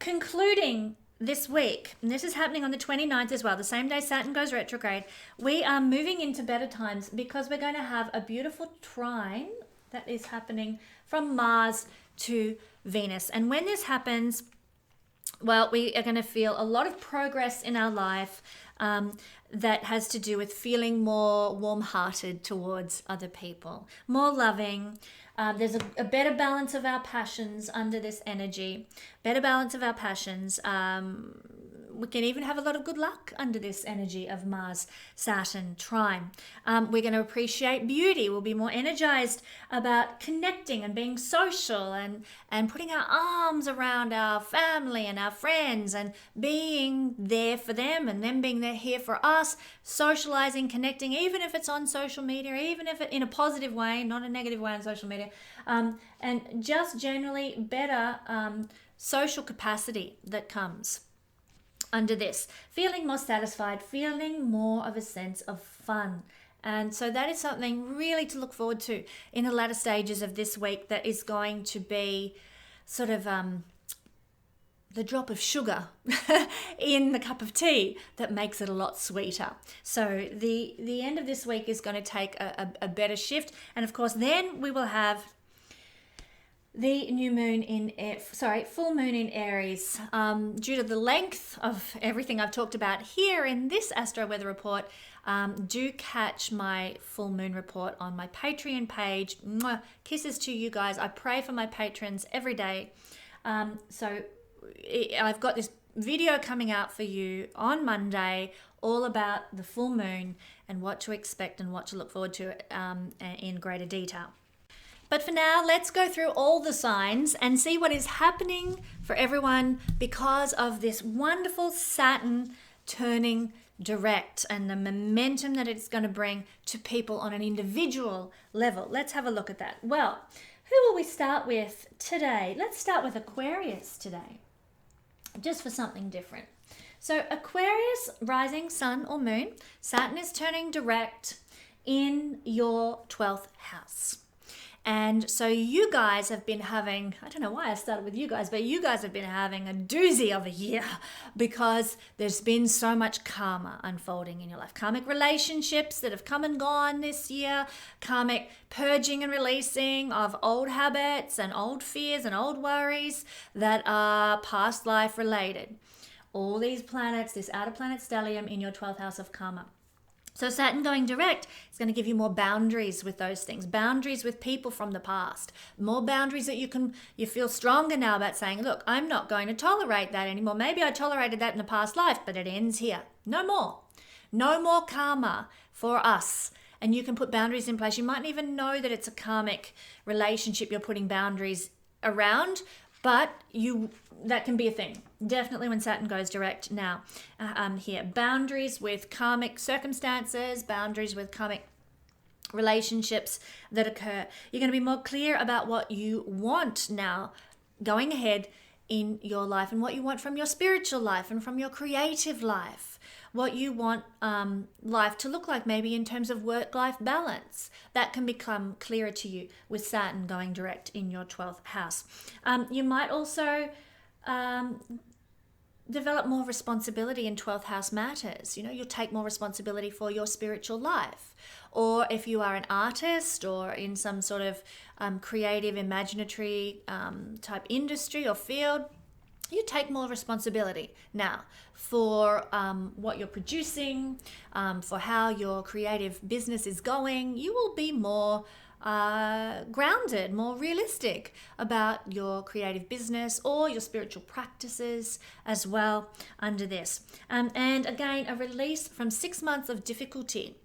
Concluding this week, and this is happening on the 29th as well, the same day Saturn goes retrograde, we are moving into better times because we're going to have a beautiful trine that is happening from Mars to Venus. And when this happens, well, we are going to feel a lot of progress in our life that has to do with feeling more warm-hearted towards other people, more loving. There's a better balance of our passions under this energy, better balance of our passions. We can even have a lot of good luck under this energy of Mars, Saturn, trine. We're going to appreciate beauty. We'll be more energized about connecting and being social and putting our arms around our family and our friends and being there for them and them being there here for us, socializing, connecting, even if it's on social media, even if it in a positive way, not a negative way on social media, and just generally better social capacity that comes under this, feeling more satisfied, feeling more of a sense of fun. And so that is something really to look forward to in the latter stages of this week that is going to be sort of the drop of sugar in the cup of tea that makes it a lot sweeter. So the end of this week is going to take a better shift. And of course, then we will have the new moon full moon in Aries. Due to the length of everything I've talked about here in this Astro Weather Report, do catch my full moon report on my Patreon page. Mwah. Kisses to you guys. I pray for my patrons every day. So I've got this video coming out for you on Monday all about the full moon and what to expect and what to look forward to in greater detail. But for now, let's go through all the signs and see what is happening for everyone because of this wonderful Saturn turning direct and the momentum that it's going to bring to people on an individual level. Let's have a look at that. Well, who will we start with today? Let's start with Aquarius today, just for something different. So Aquarius, rising sun or moon, Saturn is turning direct in your 12th house. And so you guys have been having, I don't know why I started with you guys, but you guys have been having a doozy of a year because there's been so much karma unfolding in your life. Karmic relationships that have come and gone this year, karmic purging and releasing of old habits and old fears and old worries that are past life related. All these planets, this outer planet stellium in your 12th house of karma. So Saturn going direct is going to give you more boundaries with those things, boundaries with people from the past, more boundaries that you feel stronger now about saying, look, I'm not going to tolerate that anymore. Maybe I tolerated that in a past life, but it ends here. No more. No more karma for us. And you can put boundaries in place. You mightn't even know that it's a karmic relationship you're putting boundaries around, but that can be a thing. Definitely when Saturn goes direct now. Here, boundaries with karmic circumstances, boundaries with karmic relationships that occur. You're going to be more clear about what you want now going ahead in your life and what you want from your spiritual life and from your creative life. What you want life to look like, maybe in terms of work-life balance. That can become clearer to you with Saturn going direct in your 12th house. You might also develop more responsibility in 12th house matters. You'll take more responsibility for your spiritual life. Or if you are an artist or in some sort of creative, imaginatory type industry or field, you take more responsibility now for what you're producing, for how your creative business is going. You will be more grounded, more realistic about your creative business or your spiritual practices as well under this. And again, a release from 6 months of difficulty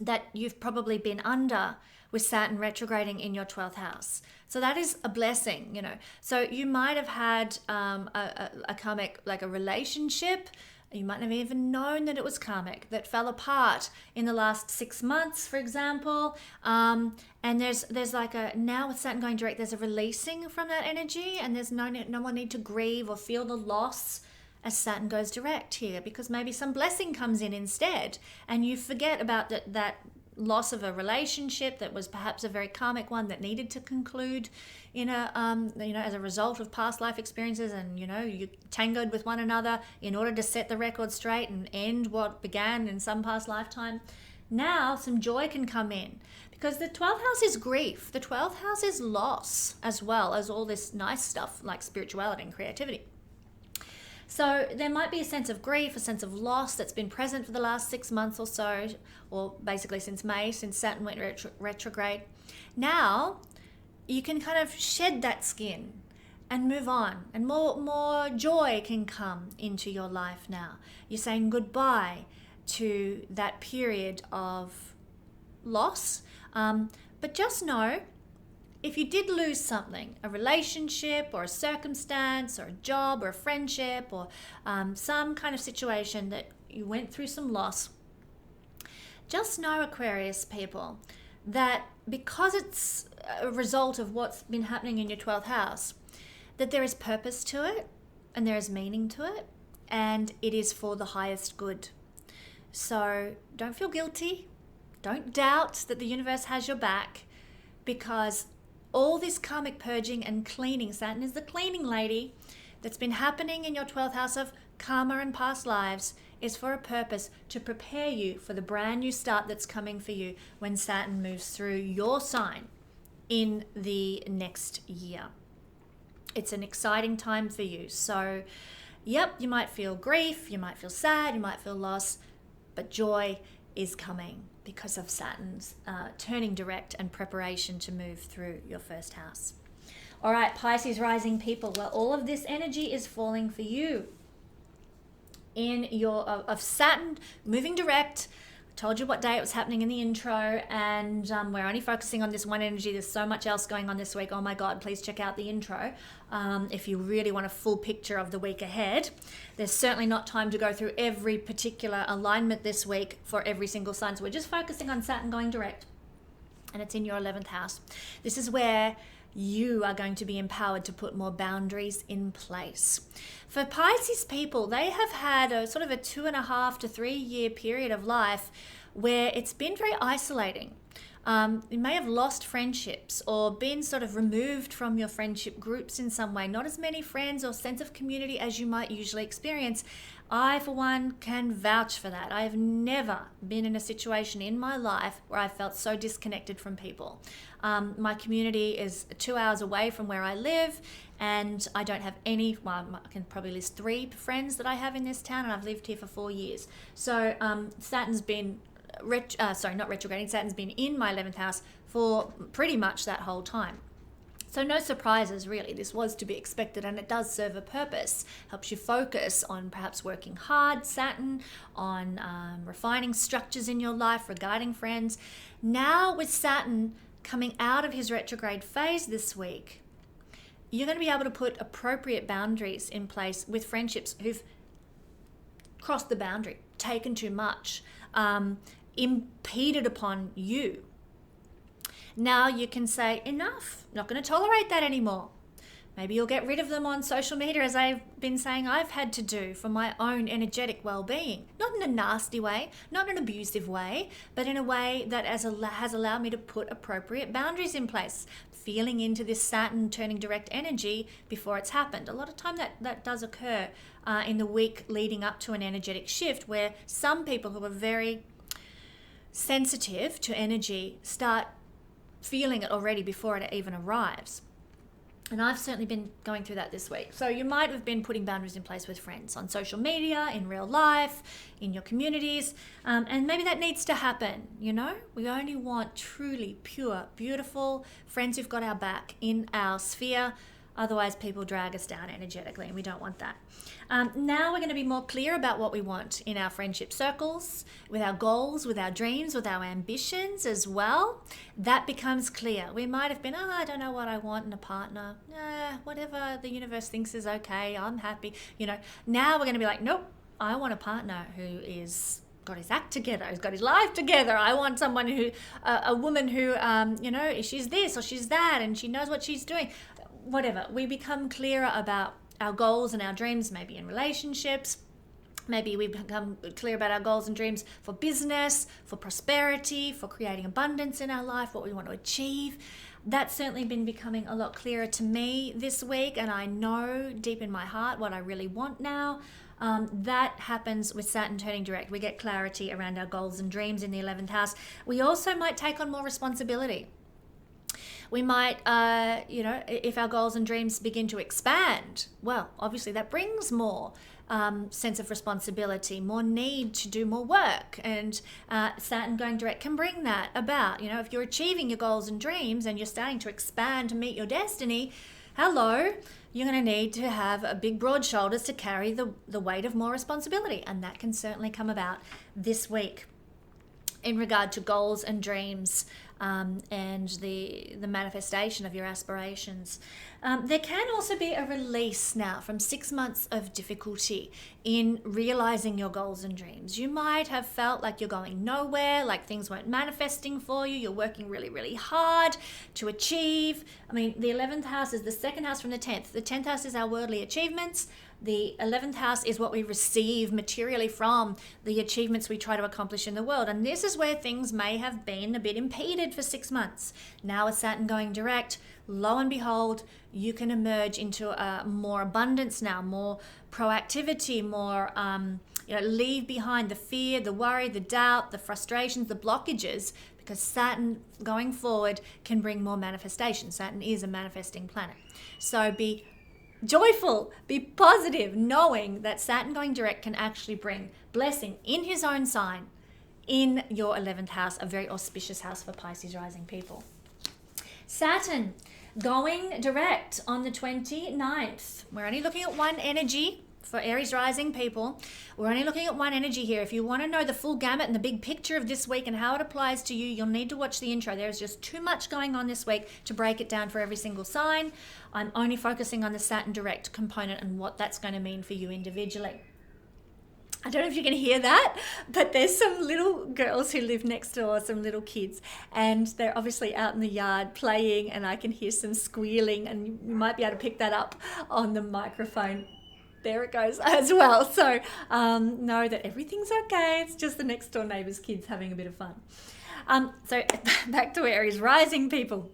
that you've probably been under with Saturn retrograding in your 12th house. So that is a blessing, So you might have had a karmic, like a relationship. You might have even known that it was karmic, that fell apart in the last 6 months, for example. And there's like now with Saturn going direct, there's a releasing from that energy, and there's no one need to grieve or feel the loss as Saturn goes direct here, because maybe some blessing comes in instead, and you forget about that loss of a relationship that was perhaps a very karmic one that needed to conclude in a as a result of past life experiences, and you tangoed with one another in order to set the record straight and end what began in some past lifetime. Now some joy can come in, because the 12th house is grief, the 12th house is loss, as well as all this nice stuff like spirituality and creativity. So there might be a sense of grief, a sense of loss that's been present for the last 6 months or so, or basically since May, since Saturn went retrograde. Now you can kind of shed that skin and move on, and more joy can come into your life now. You're saying goodbye to that period of loss, but just know, if you did lose something, a relationship or a circumstance or a job or a friendship or some kind of situation that you went through some loss, just know, Aquarius people, that because it's a result of what's been happening in your 12th house, that there is purpose to it and there is meaning to it, and it is for the highest good. So don't feel guilty. Don't doubt that the universe has your back, because all this karmic purging and cleaning, Saturn is the cleaning lady, that's been happening in your 12th house of karma and past lives, is for a purpose, to prepare you for the brand new start that's coming for you when Saturn moves through your sign in the next year. It's an exciting time for you. So, yep, you might feel grief, you might feel sad, you might feel loss, but joy is coming because of Saturn's turning direct and preparation to move through your first house. All right, Pisces rising people, well, all of this energy is falling for you in your of Saturn moving direct. I told you what day it was happening in the intro, and we're only focusing on this one energy. There's so much else going on this week. Oh my God, please check out the intro if you really want a full picture of the week ahead. There's certainly not time to go through every particular alignment this week for every single sign. So we're just focusing on Saturn going direct, and it's in your 11th house. This is where you are going to be empowered to put more boundaries in place. For Pisces people, they have had a sort of a 2.5 to 3 year period of life where it's been very isolating. You may have lost friendships or been sort of removed from your friendship groups in some way. Not as many friends or sense of community as you might usually experience. I, for one, can vouch for that. I have never been in a situation in my life where I felt so disconnected from people. My community is 2 hours away from where I live, and I don't have any, well, I can probably list 3 friends that I have in this town, and I've lived here for 4 years. So Saturn's been, not retrograding, Saturn's been in my 11th house for pretty much that whole time. So no surprises, really. This was to be expected, and it does serve a purpose. Helps you focus on perhaps working hard, Saturn, on refining structures in your life regarding friends. Now with Saturn coming out of his retrograde phase this week, you're going to be able to put appropriate boundaries in place with friendships who've crossed the boundary, taken too much, impeded upon you. Now you can say, enough, not going to tolerate that anymore. Maybe you'll get rid of them on social media, as I've been saying I've had to do for my own energetic well-being. Not in a nasty way, not in an abusive way, but in a way that has allowed me to put appropriate boundaries in place, feeling into this Saturn turning direct energy before it's happened. A lot of time that does occur in the week leading up to an energetic shift, where some people who are very sensitive to energy start feeling it already before it even arrives. And I've certainly been going through that this week. So you might have been putting boundaries in place with friends on social media, in real life, in your communities, and maybe that needs to happen. You know, we only want truly pure, beautiful friends who've got our back in our sphere. Otherwise, people drag us down energetically, and we don't want that. Now we're going to be more clear about what we want in our friendship circles, with our goals, with our dreams, with our ambitions as well. That becomes clear. We might have been, I don't know what I want in a partner. Whatever the universe thinks is okay, I'm happy. You know, now we're going to be like, nope, I want a partner who is got his act together, who's got his life together. I want someone who, a woman who, she's this or she's that, and she knows what she's doing. Whatever, we become clearer about our goals and our dreams, maybe in relationships. Maybe we become clear about our goals and dreams for business, for prosperity, for creating abundance in our life, what we want to achieve. That's certainly been becoming a lot clearer to me this week, and I know deep in my heart what I really want now. That happens with Saturn turning direct. We get clarity around our goals and dreams in the 11th house. We also might take on more responsibility. We might, if our goals and dreams begin to expand, well, obviously that brings more sense of responsibility, more need to do more work. And Saturn going direct can bring that about. You know, if you're achieving your goals and dreams and you're starting to expand to meet your destiny, hello, you're going to need to have big, broad shoulders to carry the weight of more responsibility. And that can certainly come about this week in regard to goals and dreams. And the manifestation of your aspirations. There can also be a release now from 6 months of difficulty in realizing your goals and dreams. You might have felt like you're going nowhere, like things weren't manifesting for you. You're working really, really hard to achieve. I mean, the 11th house is the second house from the 10th. The 10th house is our worldly achievements. The 11th house is what we receive materially from the achievements we try to accomplish in the world. And this is where things may have been a bit impeded for 6 months. Now with Saturn going direct, lo and behold, you can emerge into more abundance now, more proactivity, more, leave behind the fear, the worry, the doubt, the frustrations, the blockages, because Saturn going forward can bring more manifestation. Saturn is a manifesting planet. So be joyful, be positive, knowing that Saturn going direct can actually bring blessing in his own sign in your 11th house, a very auspicious house for Pisces rising people. Saturn going direct on the 29th. We're only looking at one energy for Aries rising people. We're only looking at one energy here. If you want to know the full gamut and the big picture of this week and how it applies to you, you'll need to watch the intro. There's just too much going on this week to break it down for every single sign. I'm only focusing on the Saturn direct component and what that's going to mean for you individually. I don't know if you can hear that, but there's some little girls who live next door, some little kids, and they're obviously out in the yard playing, and I can hear some squealing, and you might be able to pick that up on the microphone. There it goes as well. So know that everything's okay. It's just the next door neighbour's kids having a bit of fun. So back to Aries rising, people.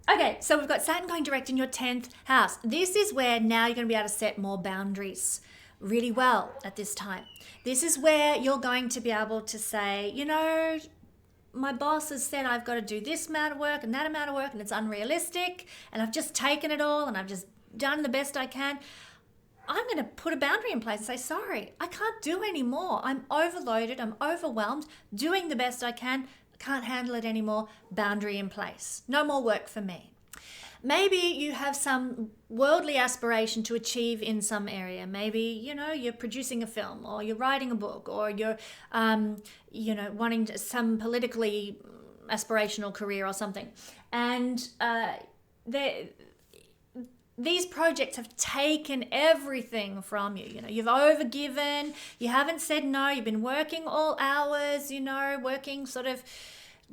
Okay, so we've got Saturn going direct in your 10th house. This is where now you're going to be able to set more boundaries really well at this time. This is where you're going to be able to say, you know, my boss has said I've got to do this amount of work and that amount of work, and it's unrealistic, and I've just taken it all and I've just done the best I can. I'm going to put a boundary in place and say, sorry, I can't do any more. I'm overloaded. I'm overwhelmed, doing the best I can. Can't handle it anymore. Boundary in place. No more work for me. Maybe you have some worldly aspiration to achieve in some area. Maybe, you know, you're producing a film, or you're writing a book, or you're, you know, wanting some politically aspirational career or something. And these projects have taken everything from you. You know, you've overgiven, you haven't said no, you've been working all hours, you know, working sort of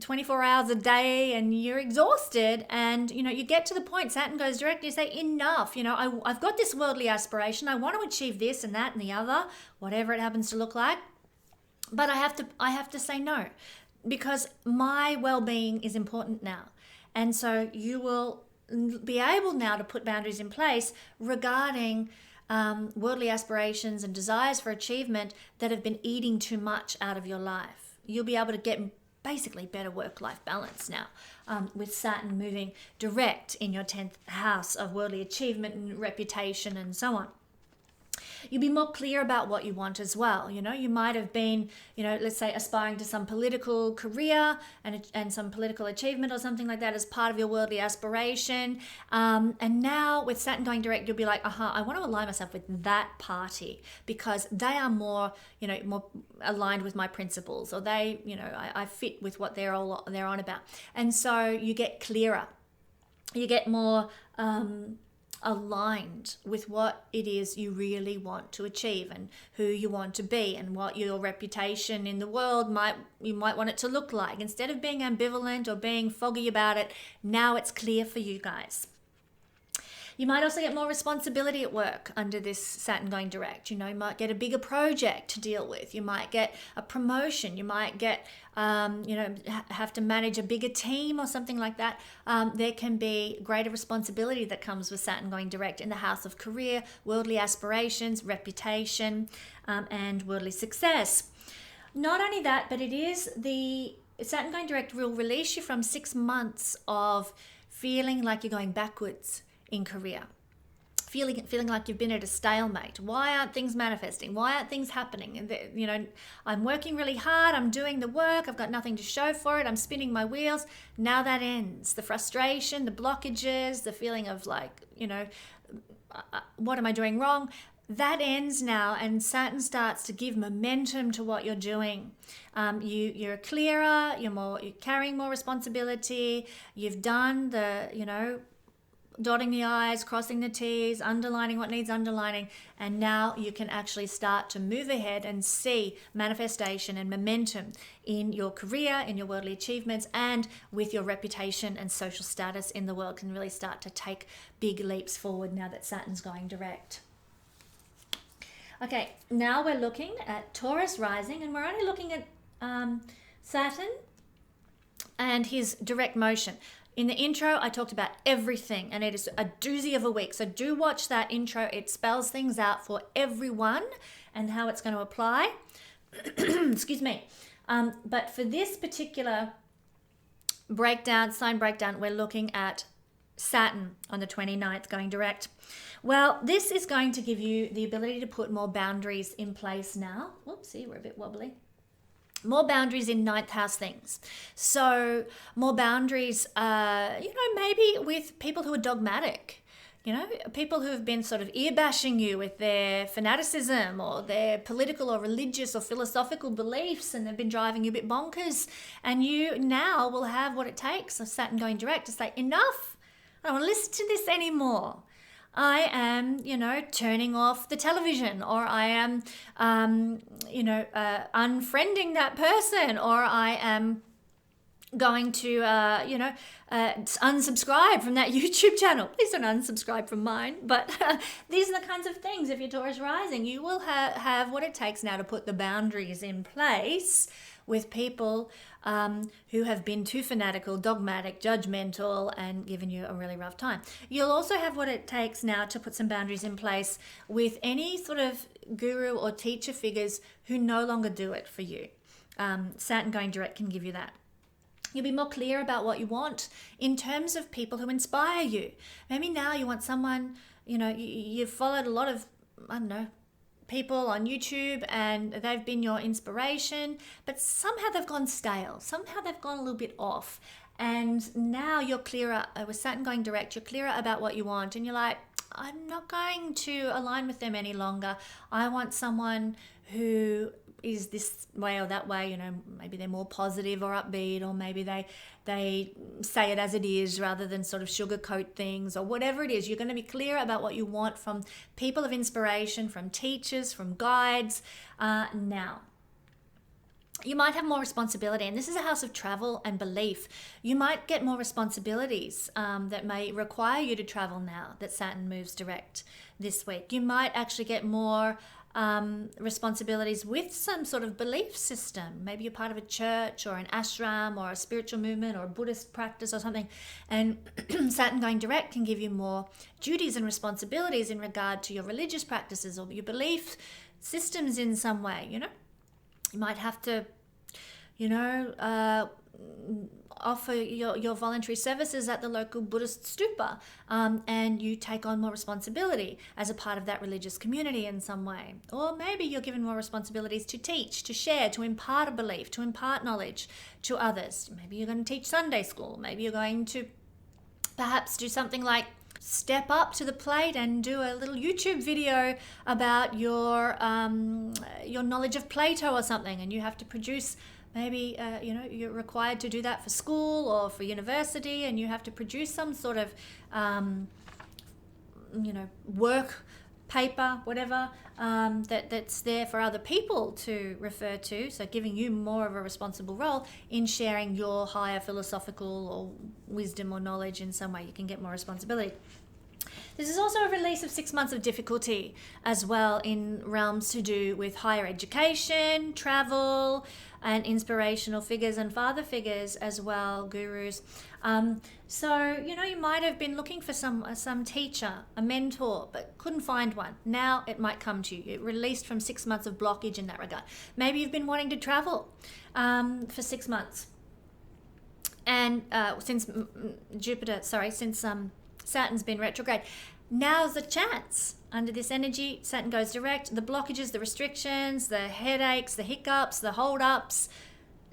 24 hours a day, and you're exhausted, and you know, you get to the point, Saturn goes direct, and you say, enough, you know, I've got this worldly aspiration, I want to achieve this and that and the other, whatever it happens to look like, but I have to say no, because my well-being is important now. And so you will be able now to put boundaries in place regarding worldly aspirations and desires for achievement that have been eating too much out of your life. You'll be able to get basically better work-life balance now with Saturn moving direct in your 10th house of worldly achievement and reputation and so on. You'll be more clear about what you want as well. You know, you might have been, you know, let's say aspiring to some political career and some political achievement or something like that as part of your worldly aspiration. And now with Saturn going direct, you'll be like, I want to align myself with that party because they are more, you know, more aligned with my principles, or they, you know, I fit with what they're on about. And so you get clearer. You get more aligned with what it is you really want to achieve and who you want to be and what your reputation in the world you might want it to look like. Instead of being ambivalent or being foggy about it, now it's clear for you guys. You might also get more responsibility at work under this Saturn going direct. You know, you might get a bigger project to deal with. You might get a promotion. You might get, you know, have to manage a bigger team or something like that. There can be greater responsibility that comes with Saturn going direct in the house of career, worldly aspirations, reputation, and worldly success. Not only that, but it is the Saturn going direct will release you from 6 months of feeling like you're going backwards in career, feeling like you've been at a stalemate. Why aren't things manifesting? Why aren't things happening? And you know, I'm working really hard, I'm doing the work, I've got nothing to show for it, I'm spinning my wheels. Now that ends. The frustration, the blockages, the feeling of like, you know, what am I doing wrong? That ends now, and Saturn starts to give momentum to what you're doing. You're clearer, you're carrying more responsibility. You've done the, you know, dotting the I's, crossing the T's, underlining what needs underlining, and now you can actually start to move ahead and see manifestation and momentum in your career, in your worldly achievements, and with your reputation and social status in the world can really start to take big leaps forward now that Saturn's going direct. Okay, now we're looking at Taurus rising, and we're only looking at Saturn and his direct motion. In the intro, I talked about everything, and it is a doozy of a week. So do watch that intro. It spells things out for everyone and how it's going to apply. Excuse me. But for this particular sign breakdown, we're looking at Saturn on the 29th going direct. Well, this is going to give you the ability to put more boundaries in place now. Whoopsie, we're a bit wobbly. More boundaries in 9th house things. So more boundaries, you know, maybe with people who are dogmatic, you know, people who have been sort of ear bashing you with their fanaticism or their political or religious or philosophical beliefs, and they've been driving you a bit bonkers. And you now will have what it takes of Saturn going direct to say, enough, I don't want to listen to this anymore. I am, you know, turning off the television, or I am, you know, unfriending that person, or I am going to, you know, unsubscribe from that YouTube channel. Please don't unsubscribe from mine. But these are the kinds of things, if you're Taurus rising, you will have what it takes now to put the boundaries in place with people who have been too fanatical, dogmatic, judgmental, and given you a really rough time. You'll also have what it takes now to put some boundaries in place with any sort of guru or teacher figures who no longer do it for you. Saturn going direct can give you that. You'll be more clear about what you want in terms of people who inspire you. Maybe now you want someone, you've followed a lot of, people on YouTube and they've been your inspiration, but somehow they've gone stale. Somehow they've gone a little bit off. And now you're clearer, with Saturn going direct, you're clearer about what you want. And you're like, I'm not going to align with them any longer. I want someone who is this way or that way, maybe they're more positive or upbeat, or maybe they say it as it is rather than sort of sugarcoat things, or whatever it is. You're going to be clear about what you want from people of inspiration, from teachers, from guides. Now, you might have more responsibility, and this is a house of travel and belief. You might get more responsibilities that may require you to travel now that Saturn moves direct this week. You might actually get more responsibilities with some sort of belief system. Maybe you're part of a church or an ashram or a spiritual movement or a Buddhist practice or something, and Saturn going direct can give you more duties and responsibilities in regard to your religious practices or your belief systems in some way. You might have to offer your voluntary services at the local Buddhist stupa, and you take on more responsibility as a part of that religious community in some way. Or maybe you're given more responsibilities to teach, to share, to impart a belief, to impart knowledge to others. Maybe you're going to teach Sunday school. Maybe you're going to perhaps do something like step up to the plate and do a little YouTube video about your knowledge of Plato or something, and you have to produce. Maybe, you're required to do that for school or for university, and you have to produce some sort of, work paper, whatever, that's there for other people to refer to. So giving you more of a responsible role in sharing your higher philosophical or wisdom or knowledge in some way. You can get more responsibility. This is also a release of 6 months of difficulty as well in realms to do with higher education, travel, and inspirational figures and father figures as well, gurus. So, you might have been looking for some teacher, a mentor, but couldn't find one. Now it might come to you. It released from 6 months of blockage in that regard. Maybe you've been wanting to travel for 6 months. And since Saturn's been retrograde. Now's the chance. Under this energy, Saturn goes direct. The blockages, the restrictions, the headaches, the hiccups, the hold-ups,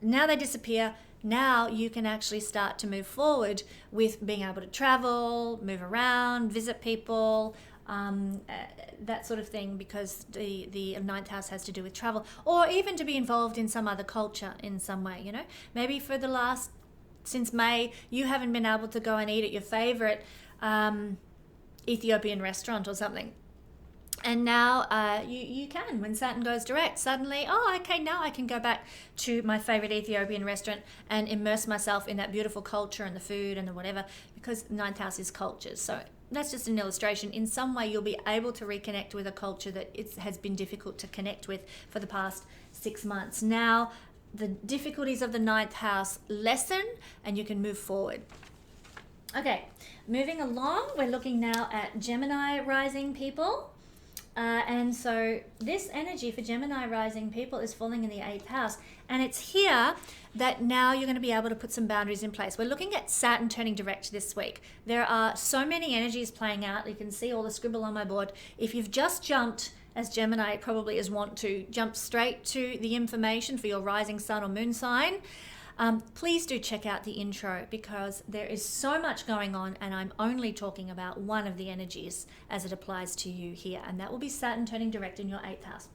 now they disappear. Now you can actually start to move forward with being able to travel, move around, visit people, that sort of thing, because the ninth house has to do with travel, or even to be involved in some other culture in some way. Maybe since May, you haven't been able to go and eat at your favorite Ethiopian restaurant or something, and now you can. When Saturn goes direct, suddenly, now I can go back to my favorite Ethiopian restaurant and immerse myself in that beautiful culture and the food and the whatever, because the ninth house is cultures. So that's just an illustration. In some way, you'll be able to reconnect with a culture that it has been difficult to connect with for the past 6 months. Now the difficulties of the ninth house lessen and you can move forward. Okay, moving along, we're looking now at Gemini rising people. And so this energy for Gemini rising people is falling in the 8th house. And it's here that now you're going to be able to put some boundaries in place. We're looking at Saturn turning direct this week. There are so many energies playing out. You can see all the scribble on my board. If you've just jumped, as Gemini probably is wont to, jump straight to the information for your rising sun or moon sign, please do check out the intro, because there is so much going on and I'm only talking about one of the energies as it applies to you here, and that will be Saturn turning direct in your 8th house.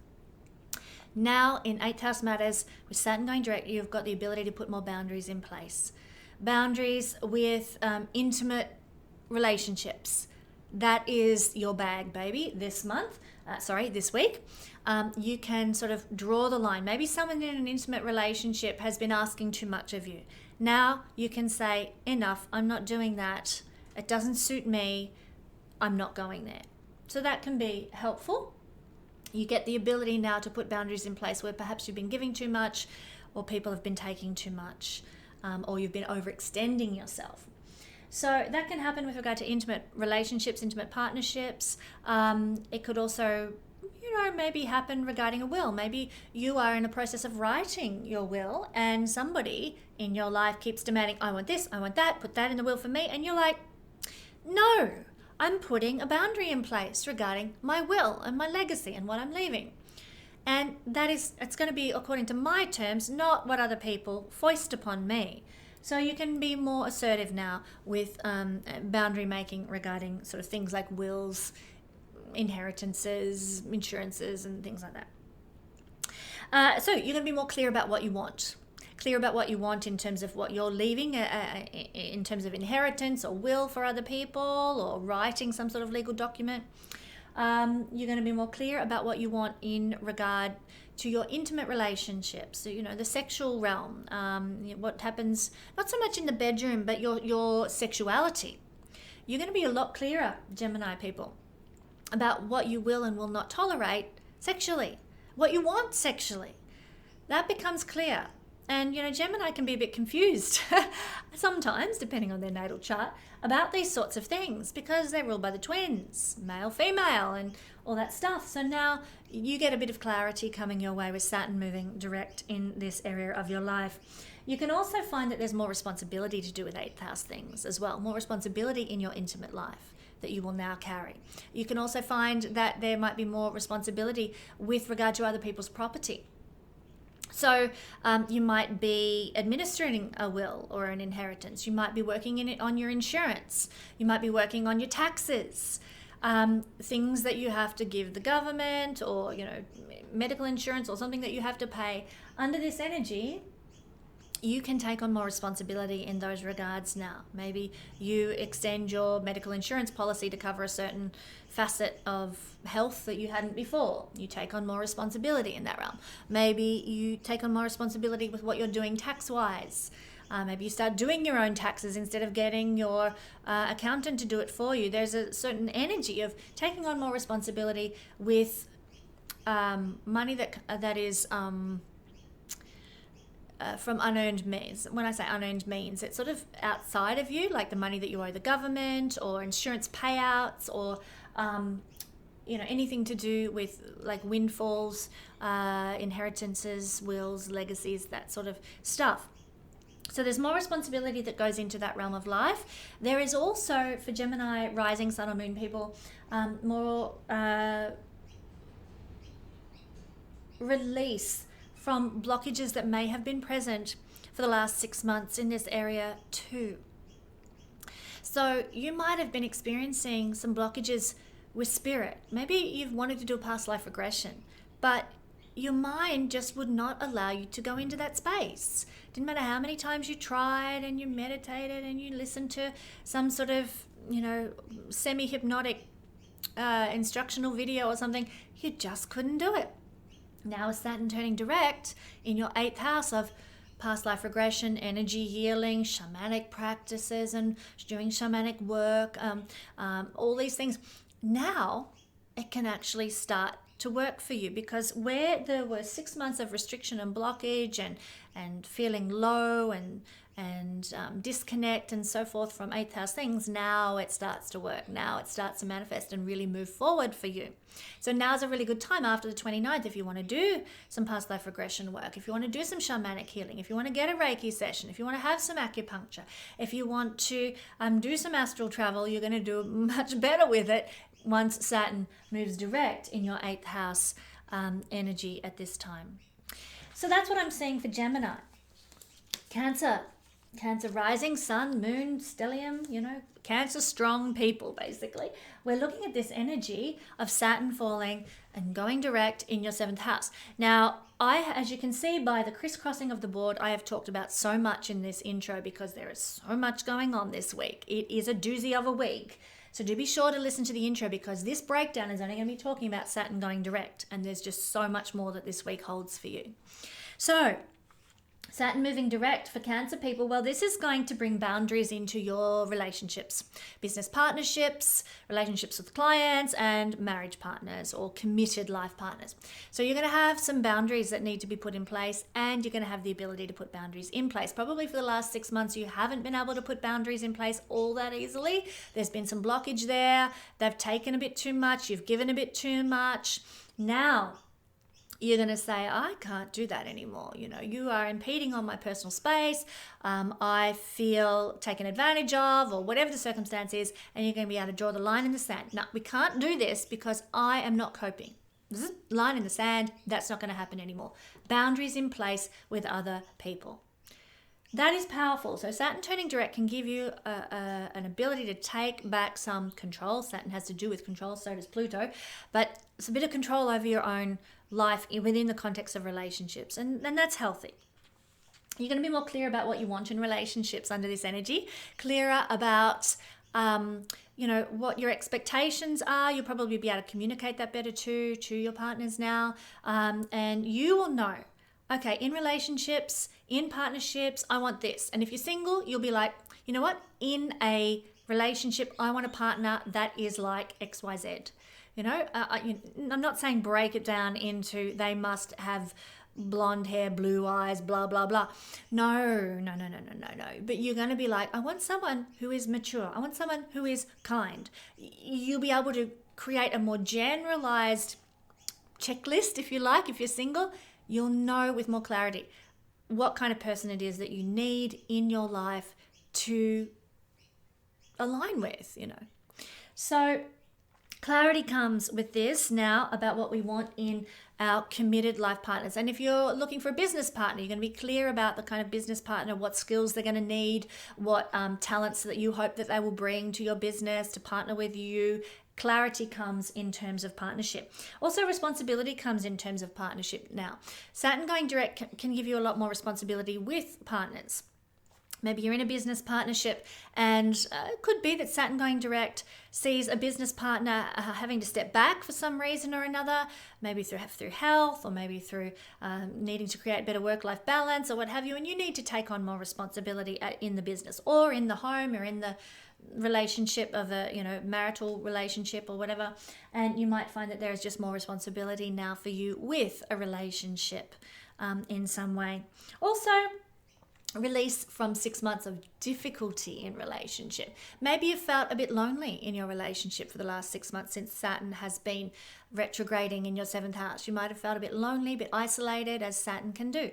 Now in 8th house matters, with Saturn going direct, you've got the ability to put more boundaries in place. Boundaries with intimate relationships. That is your bag, baby, this week. You can sort of draw the line. Maybe someone in an intimate relationship has been asking too much of you. Now you can say, enough, I'm not doing that. It doesn't suit me. I'm not going there. So that can be helpful. You get the ability now to put boundaries in place where perhaps you've been giving too much, or people have been taking too much, or you've been overextending yourself. So that can happen with regard to intimate relationships, intimate partnerships. It could also, maybe happen regarding a will. Maybe you are in a process of writing your will and somebody in your life keeps demanding, I want this, I want that, put that in the will for me. And you're like, no, I'm putting a boundary in place regarding my will and my legacy and what I'm leaving. And it's going to be according to my terms, not what other people foist upon me. So you can be more assertive now with boundary making regarding sort of things like wills, inheritances, insurances, and things like that. So you're going to be more clear about what you want. Clear about what you want in terms of what you're leaving, in terms of inheritance or will for other people, or writing some sort of legal document. You're going to be more clear about what you want in regard to your intimate relationships, so, the sexual realm, what happens, not so much in the bedroom, but your sexuality. You're going to be a lot clearer, Gemini people, about what you will and will not tolerate sexually, what you want sexually. That becomes clear. And, Gemini can be a bit confused sometimes, depending on their natal chart, about these sorts of things because they're ruled by the twins, male, female, and all that stuff. So now you get a bit of clarity coming your way with Saturn moving direct in this area of your life. You can also find that there's more responsibility to do with 8th house things as well, more responsibility in your intimate life that you will now carry. You can also find that there might be more responsibility with regard to other people's property. So you might be administering a will or an inheritance. You might be working on your insurance. You might be working on your taxes, things that you have to give the government, or medical insurance, or something that you have to pay. Under this energy, you can take on more responsibility in those regards now. Maybe you extend your medical insurance policy to cover a certain facet of health that you hadn't before. You take on more responsibility in that realm. Maybe you take on more responsibility with what you're doing tax-wise. Maybe you start doing your own taxes instead of getting your accountant to do it for you. There's a certain energy of taking on more responsibility with money that is from unearned means. When I say unearned means, it's sort of outside of you, like the money that you owe the government, or insurance payouts, or anything to do with like windfalls, inheritances, wills, legacies, that sort of stuff. So there's more responsibility that goes into that realm of life. There is also, for Gemini rising sun or moon people, more release from blockages that may have been present for the last 6 months in this area too. So you might have been experiencing some blockages with spirit. Maybe you've wanted to do a past life regression, but your mind just would not allow you to go into that space. Didn't matter how many times you tried and you meditated and you listened to some sort of, semi-hypnotic instructional video or something, you just couldn't do it. Now with Saturn turning direct in your 8th house of past life regression, energy healing, shamanic practices, and doing shamanic work, all these things, now it can actually start to work for you, because where there were 6 months of restriction and blockage and feeling low and disconnect and so forth from 8th house things, now it starts to work. Now it starts to manifest and really move forward for you. So now's a really good time after the 29th if you want to do some past life regression work, if you want to do some shamanic healing, if you want to get a Reiki session, if you want to have some acupuncture, if you want to do some astral travel, you're going to do much better with it once Saturn moves direct in your 8th house energy at this time. So that's what I'm seeing for Gemini. Cancer rising, sun, moon, stellium, Cancer strong people, basically. We're looking at this energy of Saturn falling and going direct in your 7th house. Now, as you can see by the crisscrossing of the board, I have talked about so much in this intro because there is so much going on this week. It is a doozy of a week. So do be sure to listen to the intro, because this breakdown is only going to be talking about Saturn going direct, and there's just so much more that this week holds for you. So Saturn moving direct for Cancer people, well, this is going to bring boundaries into your relationships, business partnerships, relationships with clients, and marriage partners or committed life partners. So you're going to have some boundaries that need to be put in place, and you're going to have the ability to put boundaries in place. Probably for the last 6 months, you haven't been able to put boundaries in place all that easily. There's been some blockage there. They've taken a bit too much. You've given a bit too much. Now, you're going to say, I can't do that anymore. You know, you are impeding on my personal space. I feel taken advantage of, or whatever the circumstance is, and you're going to be able to draw the line in the sand. Now, we can't do this because I am not coping. This is line in the sand. That's not going to happen anymore. Boundaries in place with other people. That is powerful. So Saturn turning direct can give you an ability to take back some control. Saturn has to do with control, so does Pluto. But it's a bit of control over your own life within the context of relationships. And that's healthy. You're going to be more clear about what you want in relationships under this energy. Clearer about, what your expectations are. You'll probably be able to communicate that better to your partners now. And you will know, okay, in relationships, in partnerships, I want this. And if you're single, you'll be like, you know what? In a relationship, I want a partner that is like XYZ. I'm not saying break it down into they must have blonde hair, blue eyes, blah, blah, blah. No. But you're going to be like, I want someone who is mature. I want someone who is kind. You'll be able to create a more generalized checklist, if you like. If you're single, you'll know with more clarity what kind of person it is that you need in your life to align with, So clarity comes with this now about what we want in our committed life partners. And if you're looking for a business partner, you're going to be clear about the kind of business partner, what skills they're going to need, what talents that you hope that they will bring to your business to partner with you. Clarity comes in terms of partnership. Also, responsibility comes in terms of partnership now. Saturn going direct can give you a lot more responsibility with partners. Maybe you're in a business partnership, and it could be that Saturn going direct sees a business partner having to step back for some reason or another, maybe through health, or maybe through needing to create better work-life balance or what have you, and you need to take on more responsibility in the business or in the home or in the relationship of a marital relationship or whatever, and you might find that there is just more responsibility now for you with a relationship in some way. Also, release from 6 months of difficulty in relationship. Maybe you felt a bit lonely in your relationship for the last 6 months since Saturn has been retrograding in your 7th house. You might have felt a bit lonely, a bit isolated, as Saturn can do.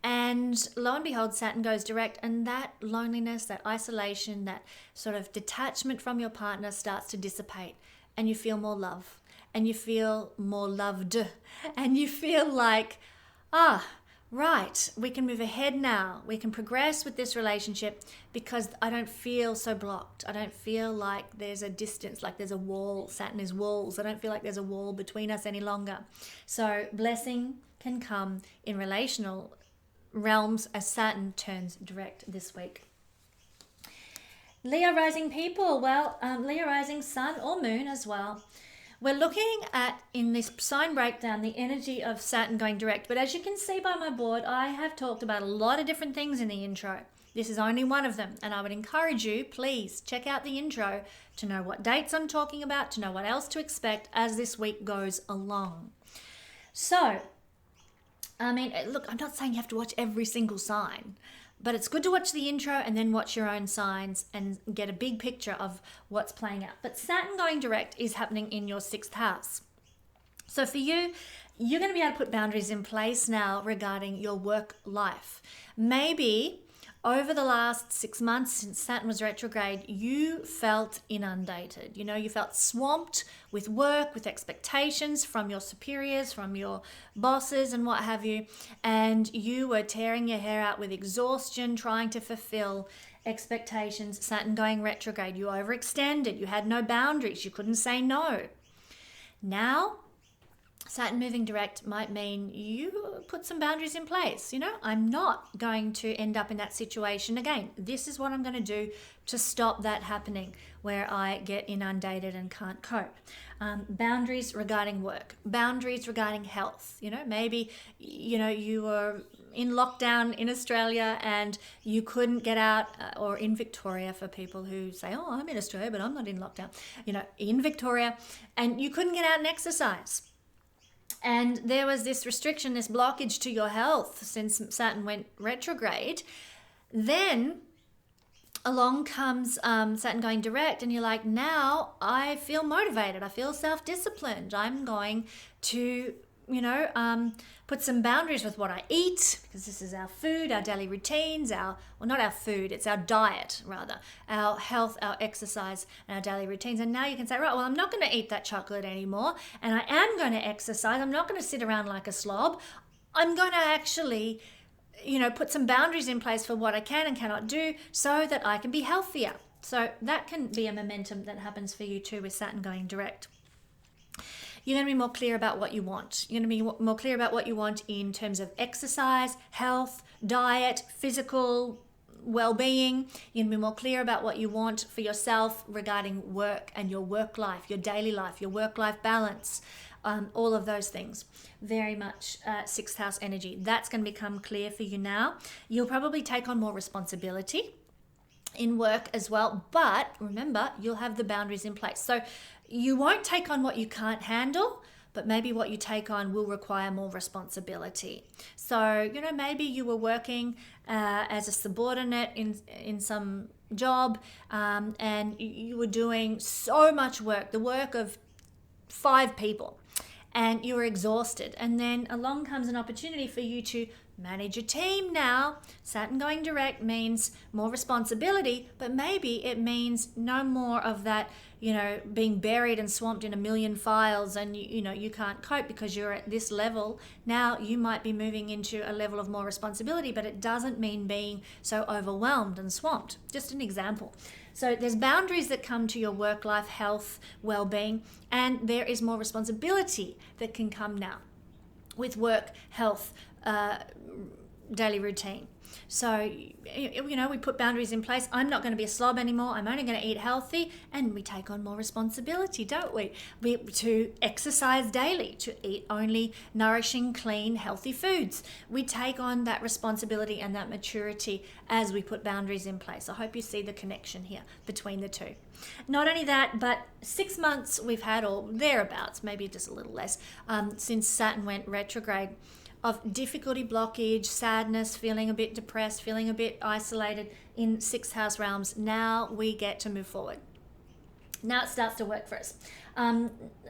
And lo and behold, Saturn goes direct, and that loneliness, that isolation, that sort of detachment from your partner starts to dissipate, and you feel more love, and you feel more loved, and you feel like, right, we can move ahead now. We can progress with this relationship because I don't feel so blocked. I don't feel like there's a distance, like there's a wall. Saturn is walls. I don't feel like there's a wall between us any longer. So blessing can come in relational realms as Saturn turns direct this week. Leo rising people, well, Leo rising sun or moon as well. We're looking at, in this sign breakdown, the energy of Saturn going direct. But as you can see by my board, I have talked about a lot of different things in the intro. This is only one of them. And I would encourage you, please check out the intro to know what dates I'm talking about, to know what else to expect as this week goes along. So, look, I'm not saying you have to watch every single sign, but it's good to watch the intro and then watch your own signs and get a big picture of what's playing out. But Saturn going direct is happening in your 6th house. So for you, you're going to be able to put boundaries in place now regarding your work life. Maybe over the last 6 months since Saturn was retrograde, you felt inundated. You felt swamped with work, with expectations from your superiors, from your bosses and what have you. And you were tearing your hair out with exhaustion, trying to fulfill expectations. Saturn going retrograde, you overextended. You had no boundaries. You couldn't say no. Now, Saturn moving direct might mean you put some boundaries in place. I'm not going to end up in that situation again. This is what I'm going to do to stop that happening where I get inundated and can't cope. Boundaries regarding work, boundaries regarding health. Maybe, you were in lockdown in Australia and you couldn't get out, or in Victoria for people who say, oh, I'm in Australia, but I'm not in lockdown, in Victoria, and you couldn't get out and exercise. And there was this restriction, this blockage to your health since Saturn went retrograde. Then along comes Saturn going direct, and you're like, now I feel motivated. I feel self-disciplined. I'm going to, put some boundaries with what I eat, because this is our food, our daily routines, not our food, it's our diet rather, our health, our exercise, and our daily routines. And now you can say, right, well, I'm not going to eat that chocolate anymore, and I am going to exercise. I'm not going to sit around like a slob. I'm going to actually, put some boundaries in place for what I can and cannot do so that I can be healthier. So that can be a momentum that happens for you too with Saturn going direct. You're going to be more clear about what you want. You're going to be more clear about what you want in terms of exercise, health, diet, physical well-being. You're going to be more clear about what you want for yourself regarding work and your work life, your daily life, your work-life balance, all of those things. Very much 6th house energy. That's going to become clear for you now. You'll probably take on more responsibility in work as well, but remember, you'll have the boundaries in place. So you won't take on what you can't handle, but maybe what you take on will require more responsibility. So, maybe you were working as a subordinate in some job, and you were doing so much work, the work of 5 people, and you were exhausted. And then along comes an opportunity for you to manage a team now. Saturn going direct means more responsibility, but maybe it means no more of that, being buried and swamped in a million files and you can't cope because you're at this level. Now you might be moving into a level of more responsibility, but it doesn't mean being so overwhelmed and swamped. Just an example. So there's boundaries that come to your work life, health, well-being, and there is more responsibility that can come now with work, health, daily routine. So, we put boundaries in place. I'm not going to be a slob anymore. I'm only going to eat healthy, and we take on more responsibility, don't we? To exercise daily, to eat only nourishing, clean, healthy foods. We take on that responsibility and that maturity as we put boundaries in place. I hope you see the connection here between the two. Not only that, but 6 months we've had, or thereabouts, maybe just a little less, since Saturn went retrograde, of difficulty, blockage, sadness, feeling a bit depressed, feeling a bit isolated in 6th house realms. Now we get to move forward. Now it starts to work for us.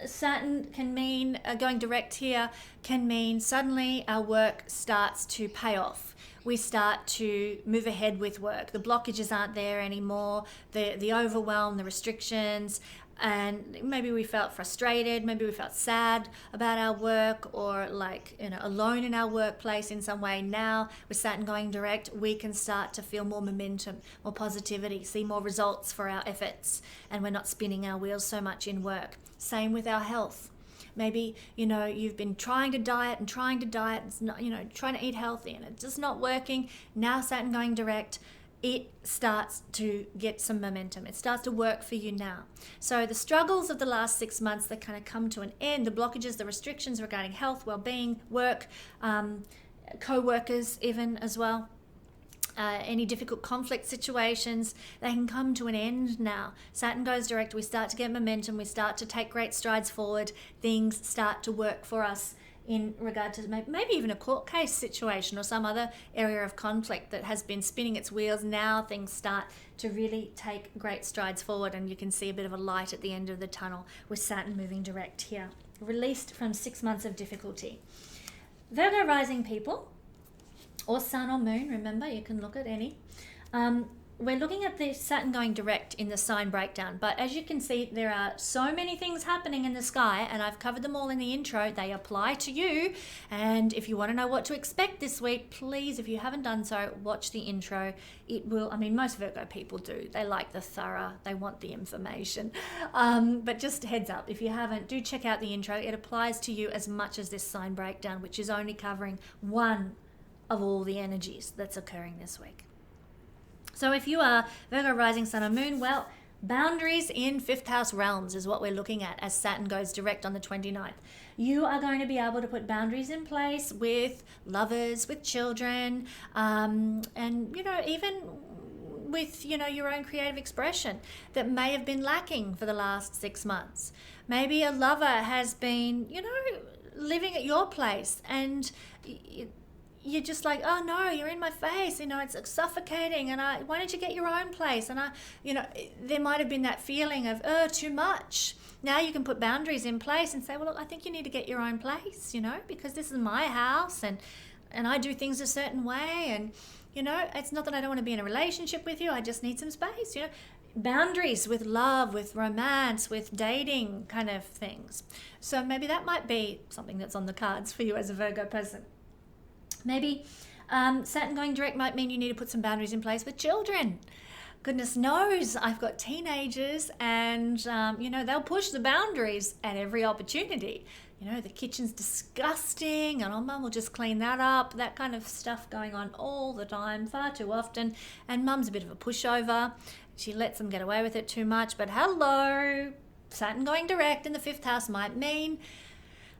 Saturn can mean, going direct here, can mean suddenly our work starts to pay off. We start to move ahead with work. The blockages aren't there anymore. The overwhelm, the restrictions, and maybe we felt frustrated, maybe we felt sad about our work, or alone in our workplace in some way. Now with Saturn going direct, we can start to feel more momentum, more positivity, see more results for our efforts, and we're not spinning our wheels so much in work. Same with our health. Maybe, you've been trying to diet, it's not, trying to eat healthy, and it's just not working. Now Saturn going direct, it starts to get some momentum. It starts to work for you now. So the struggles of the last 6 months, that kind of come to an end. The blockages, the restrictions regarding health, well-being, work, co-workers even as well. Any difficult conflict situations, they can come to an end now. Saturn goes direct, we start to get momentum, we start to take great strides forward, things start to work for us in regard to maybe even a court case situation or some other area of conflict that has been spinning its wheels. Now things start to really take great strides forward, and you can see a bit of a light at the end of the tunnel with Saturn moving direct here. Released from 6 months of difficulty. Virgo rising people, or Sun or Moon, remember you can look at any. We're looking at the Saturn going direct in the sign breakdown, but as you can see, there are so many things happening in the sky, and I've covered them all in the intro. They apply to you, and if you want to know what to expect this week, please, if you haven't done so, watch the intro. It will, most Virgo people do. They like the thorough, they want the information. But just a heads up, if you haven't, do check out the intro. It applies to you as much as this sign breakdown, which is only covering one of all the energies that's occurring this week. So if you are Virgo rising, Sun or Moon, well, Boundaries in fifth house realms is what we're looking at as Saturn goes direct on the 29th. You are going to be able to put boundaries in place with lovers, with children, and, even with, your own creative expression that may have been lacking for the last 6 months. Maybe a lover has been, living at your place and you're just like, oh no, you're in my face, it's suffocating, and why don't you get your own place? And there might have been that feeling of, too much. Now you can put boundaries in place and say, well, look, I think you need to get your own place, because this is my house and I do things a certain way, and, it's not that I don't want to be in a relationship with you, I just need some space, boundaries with love, with romance, with dating kind of things. So maybe that might be something that's on the cards for you as a Virgo person. Maybe Saturn going direct might mean you need to put some boundaries in place with children. Goodness knows, I've got teenagers and, they'll push the boundaries at every opportunity. The kitchen's disgusting and, oh, mum will just clean that up. That kind of stuff going on all the time, far too often. And mum's a bit of a pushover. She lets them get away with it too much. But hello, Saturn going direct in the fifth house might mean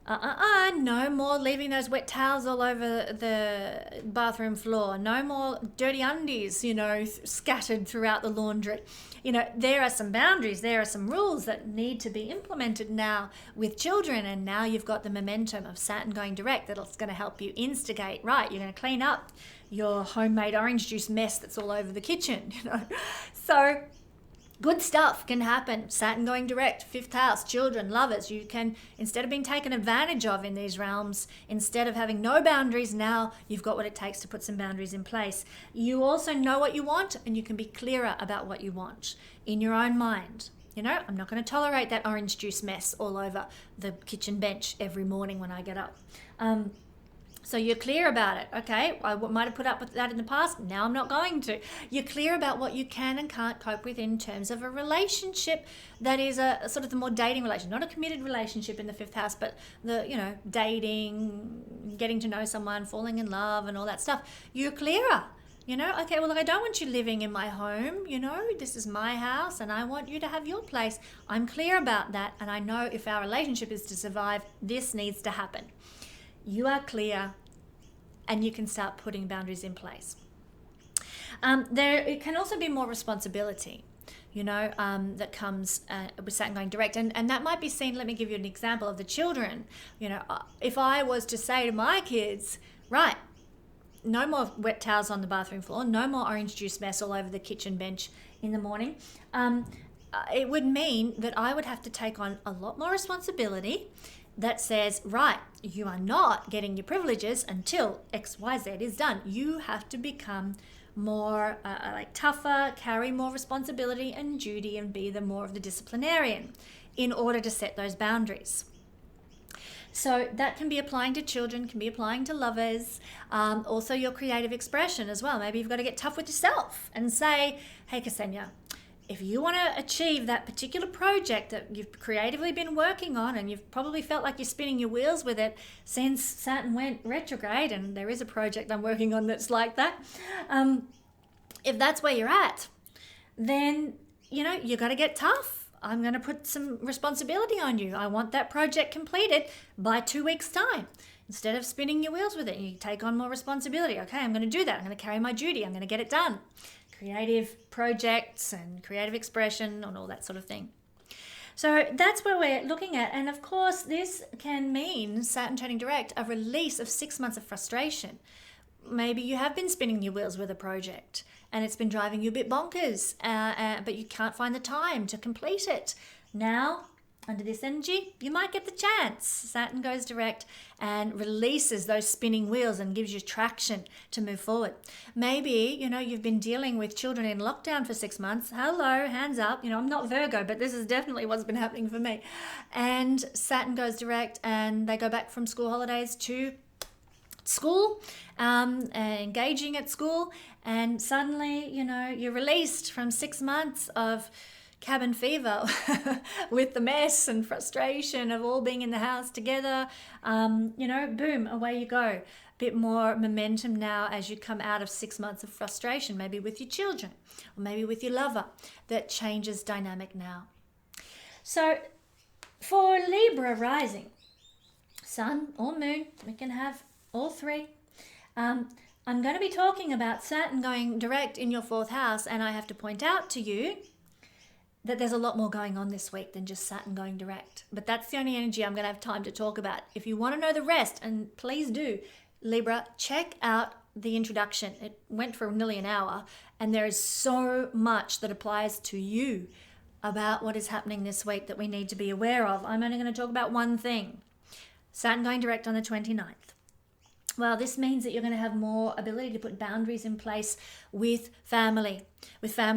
no more leaving those wet towels all over the bathroom floor. No more dirty undies, scattered throughout the laundry. There are some boundaries, there are some rules that need to be implemented now with children, and now you've got the momentum of Saturn going direct that's going to help you instigate. Right, you're going to clean up your homemade orange juice mess that's all over the kitchen, So good stuff can happen. Saturn going direct, fifth house, children, lovers. You can, instead of being taken advantage of in these realms, instead of having no boundaries, now you've got what it takes to put some boundaries in place. You also know what you want, and you can be clearer about what you want in your own mind. I'm not going to tolerate that orange juice mess all over the kitchen bench every morning when I get up. So you're clear about it. Okay, I might have put up with that in the past. Now I'm not going to. You're clear about what you can and can't cope with in terms of a relationship that is a sort of the more dating relationship, not a committed relationship in the fifth house, but the, dating, getting to know someone, falling in love and all that stuff. You're clearer. Okay, well, look, I don't want you living in my home. This is my house and I want you to have your place. I'm clear about that. And I know if our relationship is to survive, this needs to happen. You are clear and you can start putting boundaries in place. It can also be more responsibility, that comes with Saturn going direct. And that might be seen, let me give you an example of the children. If I was to say to my kids, right, no more wet towels on the bathroom floor, no more orange juice mess all over the kitchen bench in the morning, it would mean that I would have to take on a lot more responsibility that says, right, you are not getting your privileges until XYZ is done. You have to become more tougher, carry more responsibility and duty, and be more of the disciplinarian in order to set those boundaries. So that can be applying to children, can be applying to lovers, also your creative expression as well. Maybe you've got to get tough with yourself and say, hey, Ksenia, if you want to achieve that particular project that you've creatively been working on, and you've probably felt like you're spinning your wheels with it since Saturn went retrograde, and there is a project I'm working on that's like that, if that's where you're at, then, you got to get tough. I'm going to put some responsibility on you. I want that project completed by 2 weeks' time. Instead of spinning your wheels with it, you take on more responsibility. Okay, I'm going to do that. I'm going to carry my duty. I'm going to get it done. Creative projects and creative expression and all that sort of thing. So that's where we're looking at. And of course, this can mean, Saturn turning direct, a release of 6 months of frustration. Maybe you have been spinning your wheels with a project and it's been driving you a bit bonkers, but you can't find the time to complete it. Now, under this energy, you might get the chance. Saturn goes direct and releases those spinning wheels and gives you traction to move forward. Maybe, you've been dealing with children in lockdown for 6 months. Hello, hands up. I'm not Virgo, but this is definitely what's been happening for me. And Saturn goes direct and they go back from school holidays to school, engaging at school. And suddenly, you're released from 6 months of cabin fever with the mess and frustration of all being in the house together. Boom, away you go. bit more momentum now as you come out of 6 months of frustration, maybe with your children or maybe with your lover. That changes dynamic now. So for Libra rising, Sun or Moon, we can have all three. I'm going to be talking about Saturn going direct in your 4th house, and I have to point out to you that there's a lot more going on this week than just Saturn going direct. But that's the only energy I'm going to have time to talk about. If you want to know the rest, and please do, Libra, check out the introduction. It went for nearly an hour, and there is so much that applies to you about what is happening this week that we need to be aware of. I'm only going to talk about one thing. Saturn going direct on the 29th. Well, this means that you're going to have more ability to put boundaries in place with family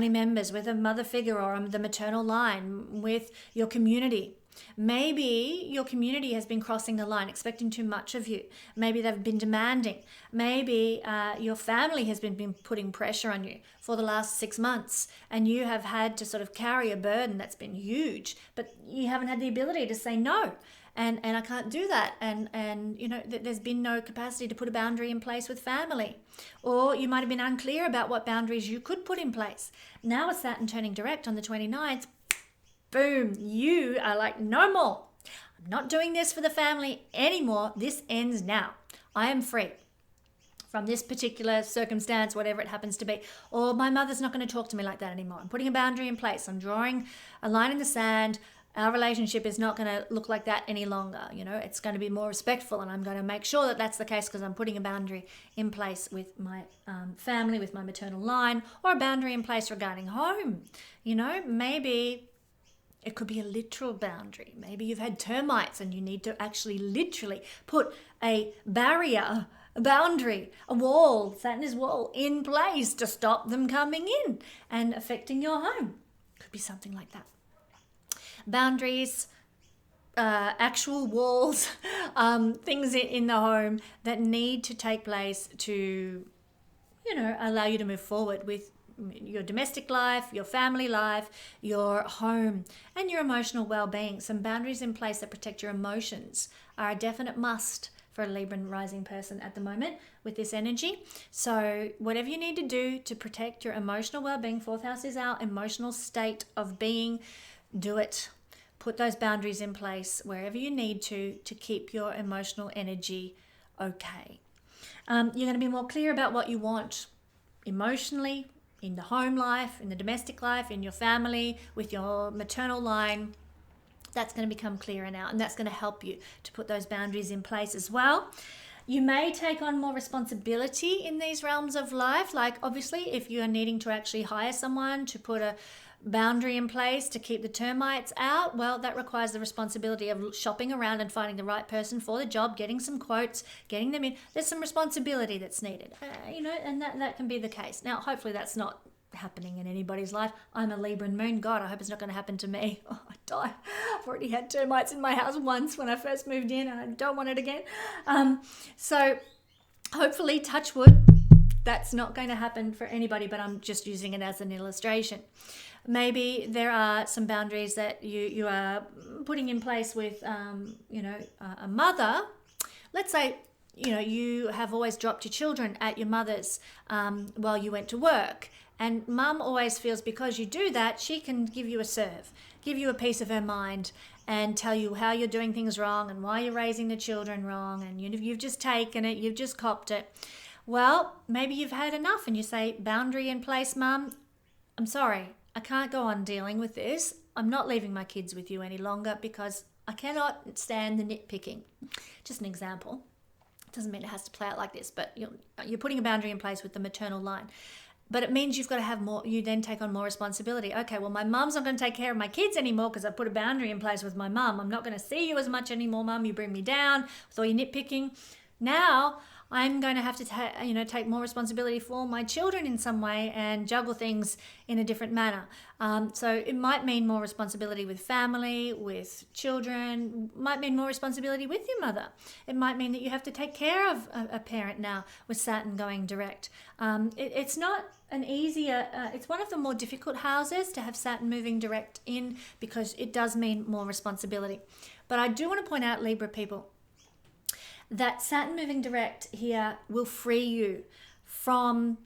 members, with a mother figure or the maternal line, with your community. Maybe your community has been crossing the line, expecting too much of you. Maybe they've been demanding. Maybe your family has been putting pressure on you for the last 6 months, and you have had to sort of carry a burden that's been huge, but you haven't had the ability to say no. And I can't do that. And you know, there's been no capacity to put a boundary in place with family. Or you might have been unclear about what boundaries you could put in place. Now with Saturn turning direct on the 29th, boom, you are like, no more. I'm not doing this for the family anymore. This ends now. I am free from this particular circumstance, whatever it happens to be. Or my mother's not going to talk to me like that anymore. I'm putting a boundary in place. I'm drawing a line in the sand. Our relationship is not going to look like that any longer. You know, it's going to be more respectful, and I'm going to make sure that that's the case because I'm putting a boundary in place with my family, with my maternal line, or a boundary in place regarding home. You know, maybe it could be a literal boundary. Maybe you've had termites and you need to actually literally put a barrier, a boundary, a wall, Saturn's wall, in place to stop them coming in and affecting your home. Could be something like that. Boundaries, actual walls, things in the home that need to take place to, you know, allow you to move forward with your domestic life, your family life, your home, and your emotional well-being. Some boundaries in place that protect your emotions are a definite must for a Libra rising person at the moment with this energy. So whatever you need to do to protect your emotional well-being, 4th house is our emotional state of being, do it. Put those boundaries in place wherever you need to keep your emotional energy okay. You're going to be more clear about what you want emotionally, in the home life, in the domestic life, in your family, with your maternal line. That's going to become clearer now, and that's going to help you to put those boundaries in place as well. You may take on more responsibility in these realms of life, like obviously if you are needing to actually hire someone to put a boundary in place to keep the termites out, well, that requires the responsibility of shopping around and finding the right person for the job, getting some quotes, getting them in. There's some responsibility that's needed, you know, and that can be the case. Now, hopefully that's not happening in anybody's life. I'm a Libra moon. God, I hope it's not going to happen to me. Oh, I die. I've already had termites in my house once when I first moved in, and I don't want it again. So hopefully, touch wood, that's not going to happen for anybody, but I'm just using it as an illustration. Maybe there are some boundaries that you are putting in place with, a mother. Let's say, you know, you have always dropped your children at your mother's while you went to work. And mum always feels because you do that, she can give you a serve, give you a piece of her mind and tell you how you're doing things wrong and why you're raising the children wrong. And you've just taken it, you've just copped it. Well, maybe you've had enough and you say, boundary in place, mum. I'm sorry, I can't go on dealing with this. I'm not leaving my kids with you any longer because I cannot stand the nitpicking. Just an example. It doesn't mean it has to play out like this, but you're putting a boundary in place with the maternal line. But it means you've got to have more, you then take on more responsibility. Okay, well, my mum's not going to take care of my kids anymore because I put a boundary in place with my mum. I'm not going to see you as much anymore, mum. You bring me down with all your nitpicking. Now I'm going to have to take more responsibility for my children in some way and juggle things in a different manner. So it might mean more responsibility with family, with children, might mean more responsibility with your mother. It might mean that you have to take care of a parent now with Saturn going direct. It's not an easier, it's one of the more difficult houses to have Saturn moving direct in because it does mean more responsibility. But I do want to point out, Libra people, that Saturn moving direct here will free you from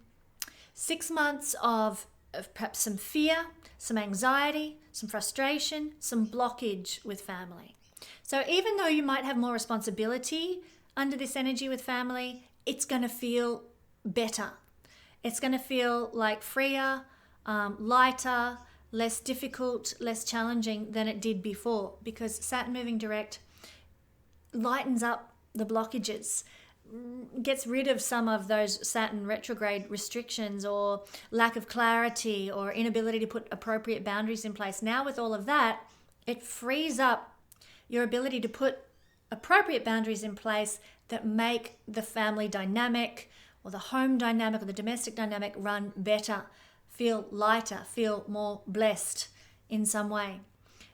6 months of perhaps some fear, some anxiety, some frustration, some blockage with family. So even though you might have more responsibility under this energy with family, it's going to feel better. It's going to feel like freer, lighter, less difficult, less challenging than it did before, because Saturn moving direct lightens up the blockages, gets rid of some of those Saturn retrograde restrictions or lack of clarity or inability to put appropriate boundaries in place. Now with all of that, it frees up your ability to put appropriate boundaries in place that make the family dynamic or the home dynamic or the domestic dynamic run better, feel lighter, feel more blessed in some way.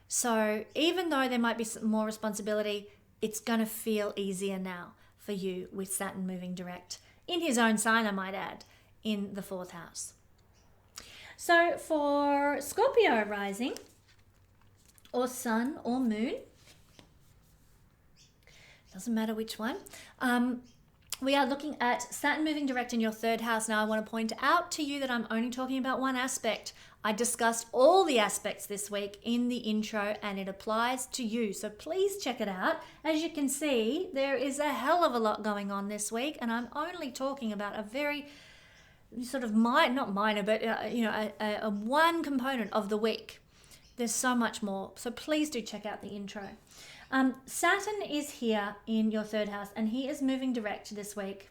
So even though there might be some more responsibility, it's going to feel easier now for you with Saturn moving direct in his own sign, I might add, in the 4th house. So for Scorpio rising or sun or moon, doesn't matter which one, we are looking at Saturn moving direct in your 3rd house. Now I want to point out to you that I'm only talking about one aspect. I discussed all the aspects this week in the intro and it applies to you. So please check it out. As you can see, there is a hell of a lot going on this week and I'm only talking about a very sort of not minor, but a one component of the week. There's so much more. So please do check out the intro. Saturn is here in your 3rd house and he is moving direct this week.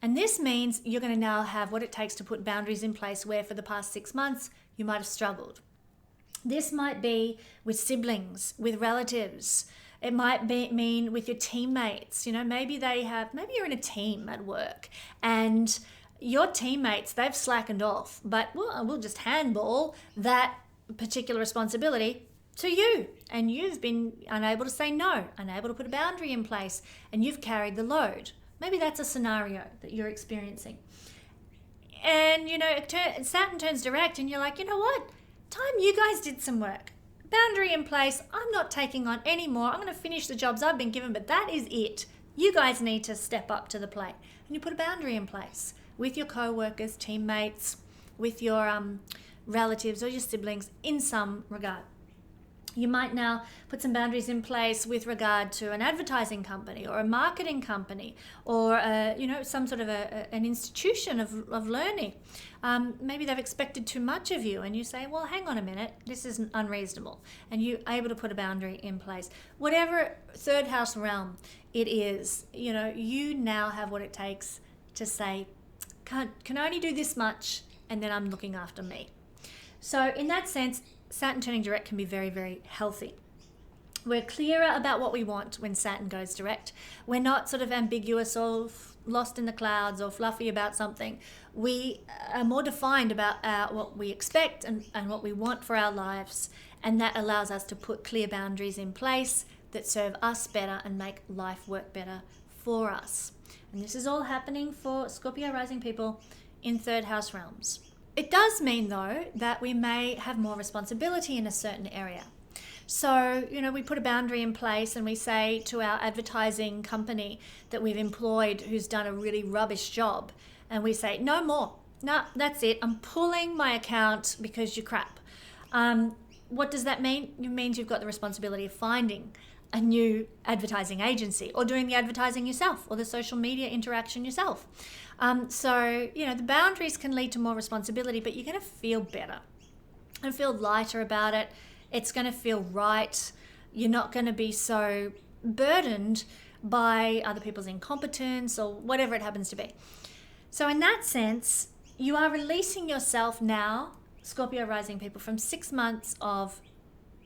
And this means you're going to now have what it takes to put boundaries in place where for the past 6 months you might have struggled. This might be with siblings, with relatives. It might mean with your teammates. Maybe you're in a team at work and your teammates, they've slackened off, but we'll just handball that particular responsibility to you, and you've been unable to say no, unable to put a boundary in place, and you've carried the load. Maybe that's a scenario that you're experiencing. And, Saturn turns direct and you're like, you know what? Time you guys did some work. Boundary in place. I'm not taking on any more. I'm going to finish the jobs I've been given, but that is it. You guys need to step up to the plate. And you put a boundary in place with your co-workers, teammates, with your relatives or your siblings in some regard. You might now put some boundaries in place with regard to an advertising company or a marketing company or, some sort of an institution of learning. Maybe they've expected too much of you and you say, well, hang on a minute, this is unreasonable. And you're able to put a boundary in place. Whatever 3rd house realm it is, you now have what it takes to say, can only do this much and then I'm looking after me. So in that sense, Saturn turning direct can be very, very healthy. We're clearer about what we want when Saturn goes direct. We're not sort of ambiguous or lost in the clouds or fluffy about something. We are more defined about what we expect and what we want for our lives. And that allows us to put clear boundaries in place that serve us better and make life work better for us. And this is all happening for Scorpio rising people in 3rd house realms. It does mean, though, that we may have more responsibility in a certain area. So, we put a boundary in place and we say to our advertising company that we've employed who's done a really rubbish job, and we say, no more. No, that's it. I'm pulling my account because you're crap. What does that mean? It means you've got the responsibility of finding a new advertising agency or doing the advertising yourself or the social media interaction yourself. The boundaries can lead to more responsibility, but you're going to feel better and feel lighter about it. It's going to feel right. You're not going to be so burdened by other people's incompetence or whatever it happens to be. So in that sense, you are releasing yourself now, Scorpio rising people, from 6 months of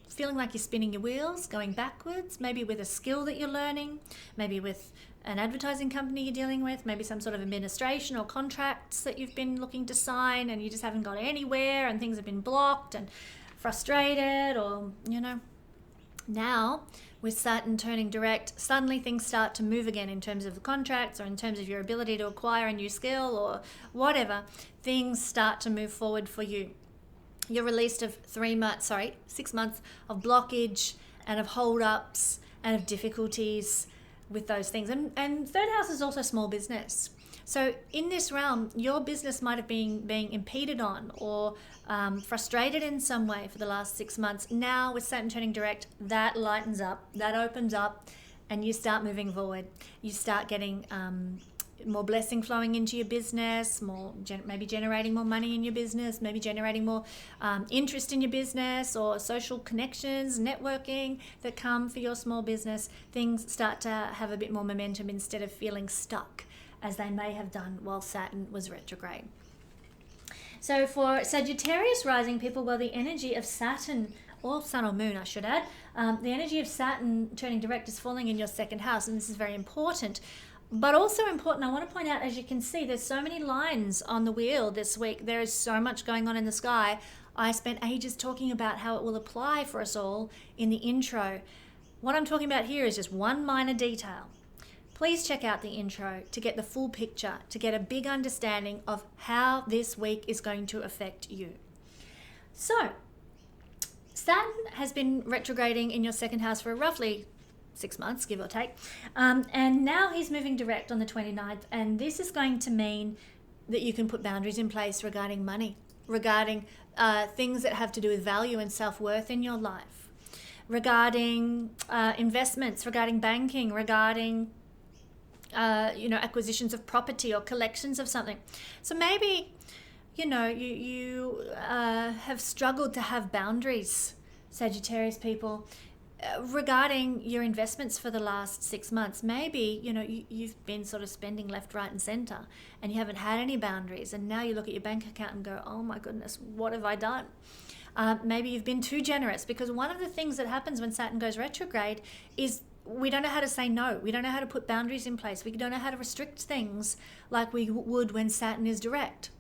feeling like you're spinning your wheels, going backwards, maybe with a skill that you're learning, maybe with an advertising company you're dealing with, maybe some sort of administration or contracts that you've been looking to sign and you just haven't got anywhere and things have been blocked and frustrated or, Now, with Saturn turning direct, suddenly things start to move again in terms of the contracts or in terms of your ability to acquire a new skill or whatever. Things start to move forward for you. You're released of 6 months of blockage and of hold-ups and of difficulties. with those things. And third house is also small business. So in this realm, your business might have been being impeded on or frustrated in some way for the last 6 months. Now with Saturn turning direct, that lightens up, that opens up, and you start moving forward. You start getting more blessing flowing into your business, maybe generating more money in your business, maybe generating more interest in your business or social connections, networking that come for your small business. Things start to have a bit more momentum instead of feeling stuck, as they may have done while Saturn was retrograde. So for Sagittarius rising people, well, the energy of Saturn, or Sun or Moon, I should add, the energy of Saturn turning direct is falling in your second house, and this is very important. But also important, I want to point out, as you can see, there's so many lines on the wheel this week. There is so much going on in the sky. I spent ages talking about how it will apply for us all in the intro. What I'm talking about here is just one minor detail. Please check out the intro to get the full picture, to get a big understanding of how this week is going to affect you. So, Saturn has been retrograding in your second house for roughly 6 months, give or take. And now he's moving direct on the 29th. And this is going to mean that you can put boundaries in place regarding money, regarding things that have to do with value and self-worth in your life, regarding investments, regarding banking, regarding acquisitions of property or collections of something. So maybe, you have struggled to have boundaries, Sagittarius people, regarding your investments for the last 6 months. Maybe, you've been sort of spending left, right, and center, and you haven't had any boundaries. And now you look at your bank account and go, oh my goodness, what have I done? Maybe you've been too generous, because one of the things that happens when Saturn goes retrograde is we don't know how to say no. We don't know how to put boundaries in place. We don't know how to restrict things like we would when Saturn is direct.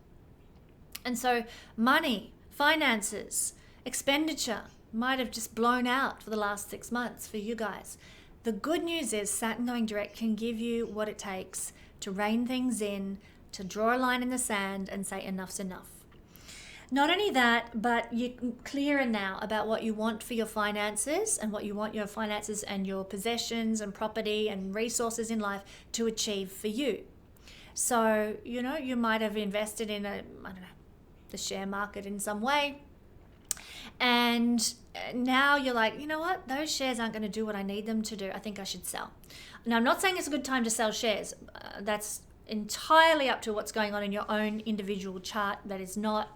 And so money, finances, expenditure might have just blown out for the last 6 months for you guys. The good news is Saturn going direct can give you what it takes to rein things in, to draw a line in the sand and say enough's enough. Not only that, but you're clearer now about what you want for your finances and what you want your finances and your possessions and property and resources in life to achieve for you. So, you might have invested in the share market in some way. And now you're like, you know what? Those shares aren't going to do what I need them to do. I think I should sell. Now, I'm not saying it's a good time to sell shares. That's entirely up to what's going on in your own individual chart. That is not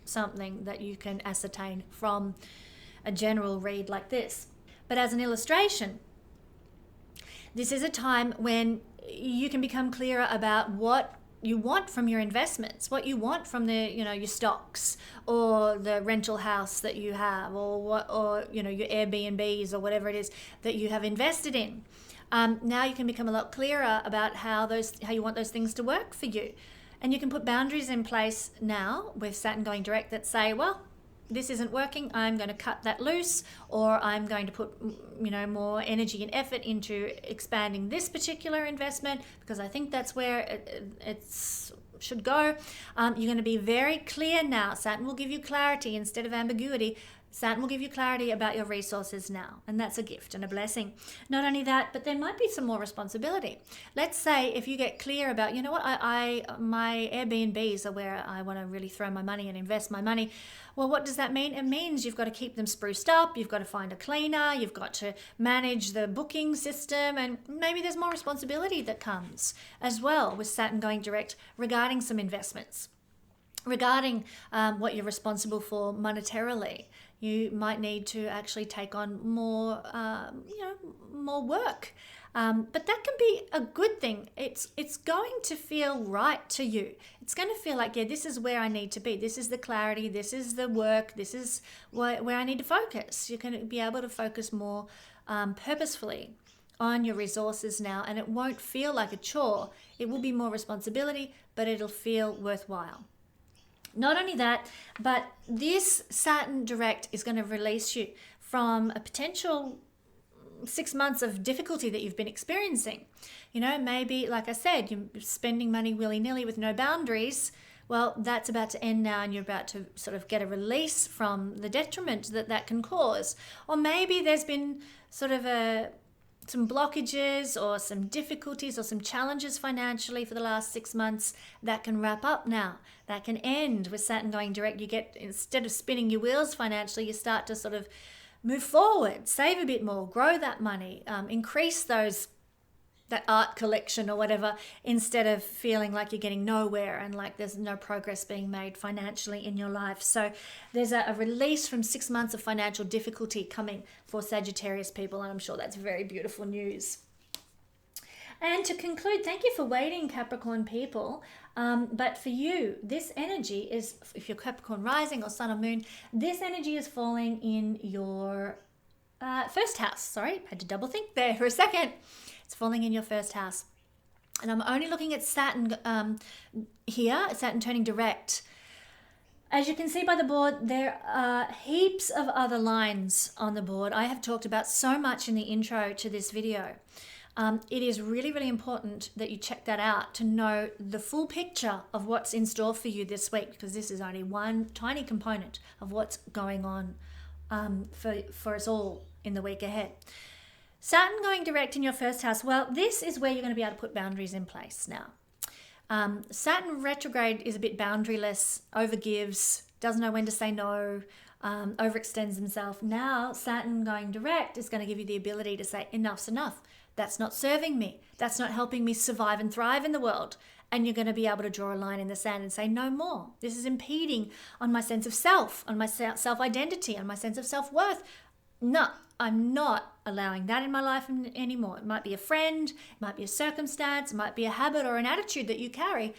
something that you can ascertain from a general read like this. But as an illustration, this is a time when you can become clearer about what you want from your investments, what you want from your stocks or the rental house that you have, or your Airbnbs or whatever it is that you have invested in. Now you can become a lot clearer about how you want those things to work for you. And you can put boundaries in place now with Saturn going direct that say, well, this isn't working, I'm going to cut that loose, or I'm going to put more energy and effort into expanding this particular investment because I think that's where it should go. You're going to be very clear now. Saturn will give you clarity instead of ambiguity. Saturn will give you clarity about your resources now, and that's a gift and a blessing. Not only that, but there might be some more responsibility. Let's say if you get clear about, my Airbnbs are where I want to really throw my money and invest my money. Well, what does that mean? It means you've got to keep them spruced up, you've got to find a cleaner, you've got to manage the booking system, and maybe there's more responsibility that comes as well with Saturn going direct regarding some investments. Regarding what you're responsible for monetarily, you might need to actually take on more work. But that can be a good thing. It's going to feel right to you. It's going to feel like, this is where I need to be. This is the clarity. This is the work. This is where I need to focus. You're going to be able to focus more purposefully on your resources now, and it won't feel like a chore. It will be more responsibility, but it'll feel worthwhile. Not only that, but this Saturn direct is going to release you from a potential 6 months of difficulty that you've been experiencing. Maybe, like I said, you're spending money willy-nilly with no boundaries. Well, that's about to end now, and you're about to sort of get a release from the detriment that can cause. Or maybe there's been sort of a some blockages or some difficulties or some challenges financially for the last 6 months, that can wrap up now. That can end with Saturn going direct. You get, instead of spinning your wheels financially, you start to sort of move forward, save a bit more, grow that money, increase that art collection or whatever, instead of feeling like you're getting nowhere and like there's no progress being made financially in your life. So there's a release from 6 months of financial difficulty coming for Sagittarius people, and I'm sure that's very beautiful news. And to conclude, thank you for waiting, Capricorn people. But for you, this energy is, if you're Capricorn rising or sun or moon, this energy is falling in your first house. Sorry, had to double think there for a second. It's falling in your first house. And I'm only looking at Saturn here, Saturn turning direct. As you can see by the board, there are heaps of other lines on the board. I have talked about so much in the intro to this video. It is really, really important that you check that out to know the full picture of what's in store for you this week, because this is only one tiny component of what's going on for us all in the week ahead. Saturn going direct in your first house, well, this is where you're going to be able to put boundaries in place now. Saturn retrograde is a bit boundaryless, overgives, doesn't know when to say no, overextends himself. Now, Saturn going direct is going to give you the ability to say, enough's enough. That's not serving me. That's not helping me survive and thrive in the world. And you're going to be able to draw a line in the sand and say, no more. This is impeding on my sense of self, on my self-identity, on my sense of self-worth. No, I'm not allowing that in my life anymore. It might be a friend, it might be a circumstance, it might be a habit or an attitude that you carry.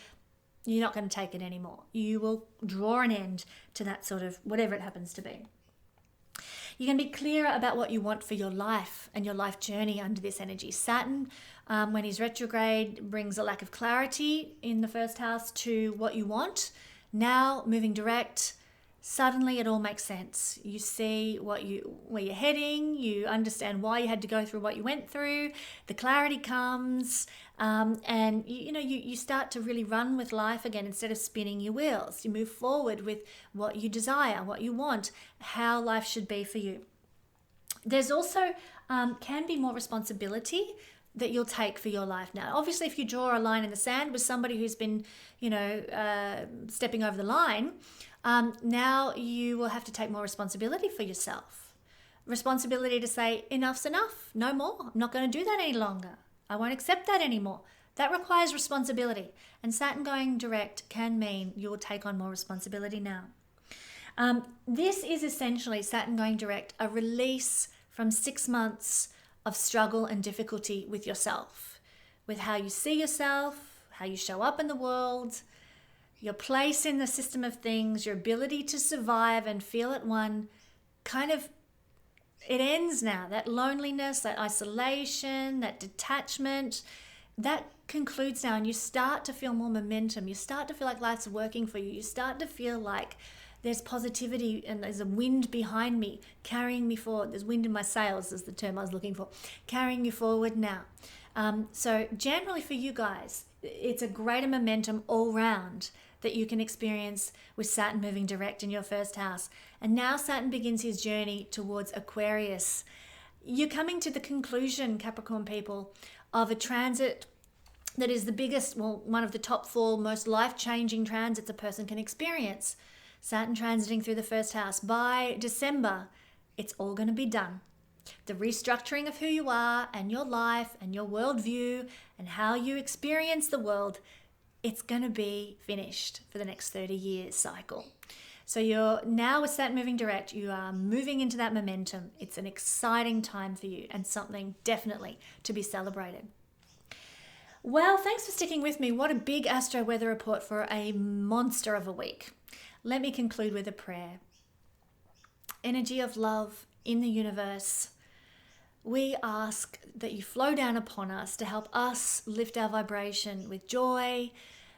You're not going to take it anymore. You will draw an end to that sort of whatever it happens to be. You're going to be clearer about what you want for your life and your life journey under this energy. Saturn, when he's retrograde, brings a lack of clarity in the first house to what you want. Now, moving direct, suddenly it all makes sense. You see where you're heading, you understand why you had to go through what you went through, the clarity comes, and you start to really run with life again instead of spinning your wheels. You move forward with what you desire, what you want, how life should be for you. There's also can be more responsibility that you'll take for your life now. Obviously, if you draw a line in the sand with somebody who's been, stepping over the line, now you will have to take more responsibility for yourself. Responsibility to say, enough's enough, no more. I'm not going to do that any longer. I won't accept that anymore. That requires responsibility. And Saturn going direct can mean you will take on more responsibility now. This is essentially Saturn going direct, a release from 6 months of struggle and difficulty with yourself, with how you see yourself, how you show up in the world, your place in the system of things, your ability to survive and feel at one, it ends now. That loneliness, that isolation, that detachment, that concludes now, and you start to feel more momentum. You start to feel like life's working for you. You start to feel like there's positivity and there's a wind behind me, carrying me forward. There's wind in my sails is the term I was looking for, carrying you forward now. So generally for you guys, it's a greater momentum all round that you can experience with Saturn moving direct in your first house. And now Saturn begins his journey towards Aquarius. You're coming to the conclusion, Capricorn people, of a transit that is the biggest, one of the top 4 most life-changing transits a person can experience. Saturn transiting through the first house. By December, it's all going to be done. The restructuring of who you are and your life and your worldview and how you experience the world, it's going to be finished for the next 30 years cycle. So you're now with Saturn moving direct, you are moving into that momentum. It's an exciting time for you and something definitely to be celebrated. Well, thanks for sticking with me. What a big astro weather report for a monster of a week. Let me conclude with a prayer. Energy of love in the universe, we ask that you flow down upon us to help us lift our vibration with joy,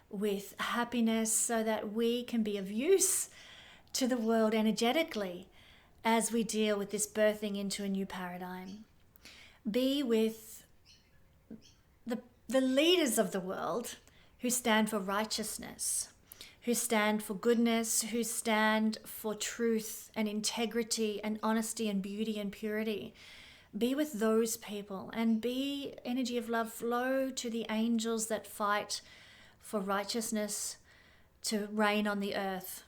with happiness, so that we can be of use to the world energetically as we deal with this birthing into a new paradigm. Be with the leaders of the world who stand for righteousness, who stand for goodness, who stand for truth and integrity and honesty and beauty and purity. Be with those people, and be energy of love flow to the angels that fight for righteousness to reign on the earth.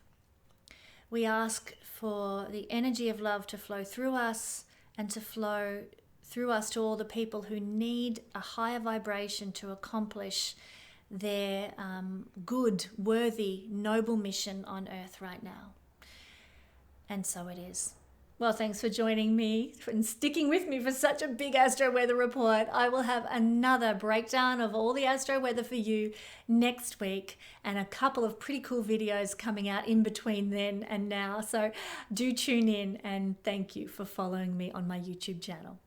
We ask for the energy of love to flow through us and to flow through us to all the people who need a higher vibration to accomplish their good, worthy, noble mission on earth right now. And so it is. Well, thanks for joining me and sticking with me for such a big astro weather report. I will have another breakdown of all the astro weather for you next week, and a couple of pretty cool videos coming out in between then and now. So do tune in, and thank you for following me on my YouTube channel.